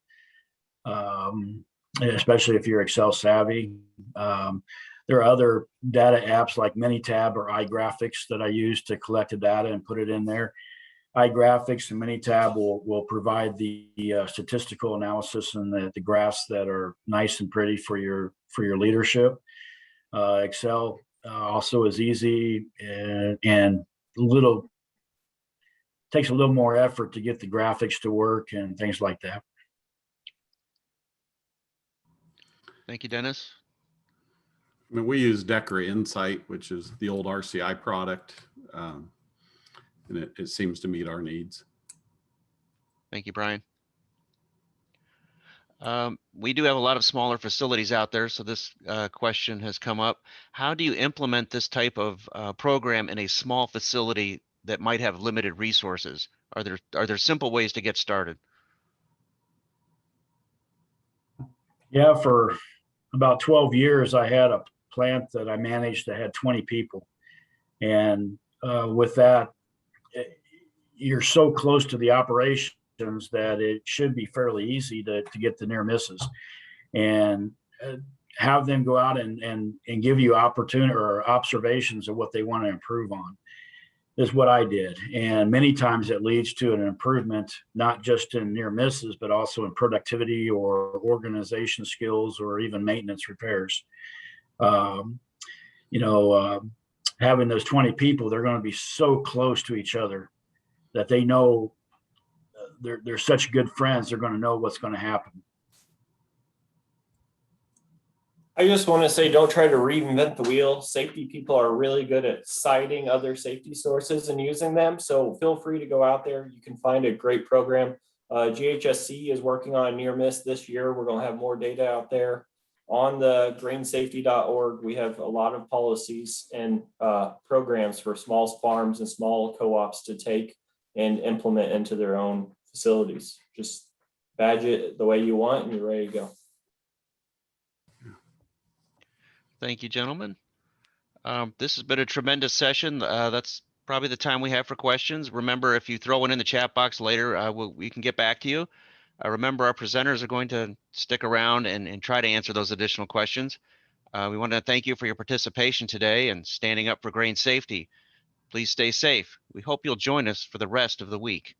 especially if you're Excel savvy. There are other data apps like Minitab or iGraphics that I use to collect the data and put it in there. iGraphics and Minitab will provide the statistical analysis and the graphs that are nice and pretty for your leadership. Excel also is easy and takes a little more effort to get the graphics to work and things like that. Thank you, Dennis. I mean, we use Decra Insight, which is the old RCI product, and it seems to meet our needs. Thank you, Brian. We do have a lot of smaller facilities out there, so this question has come up. How do you implement this type of program in a small facility that might have limited resources? Are there simple ways to get started? Yeah, for about 12 years, I had a plant that I managed that had 20 people. And with that, you're so close to the operations that it should be fairly easy to get the near misses and have them go out and give you opportunity or observations of what they want to improve on is what I did. And many times it leads to an improvement, not just in near misses, but also in productivity or organization skills or even maintenance repairs. Having those 20 people, they're going to be so close to each other that they know they're such good friends. They're going to know what's going to happen. I just want to say, don't try to reinvent the wheel. Safety people are really good at citing other safety sources and using them. So feel free to go out there. You can find a great program. GHSC is working on near miss this year. We're going to have more data out there. On the grainsafety.org, we have a lot of policies and programs for small farms and small co-ops to take and implement into their own facilities. Just badge it the way you want and you're ready to go. Thank you, gentlemen. This has been a tremendous session. That's probably the time we have for questions. Remember, if you throw one in the chat box later, we can get back to you. Remember, our presenters are going to stick around and try to answer those additional questions. We want to thank you for your participation today and standing up for grain safety. Please stay safe. We hope you'll join us for the rest of the week.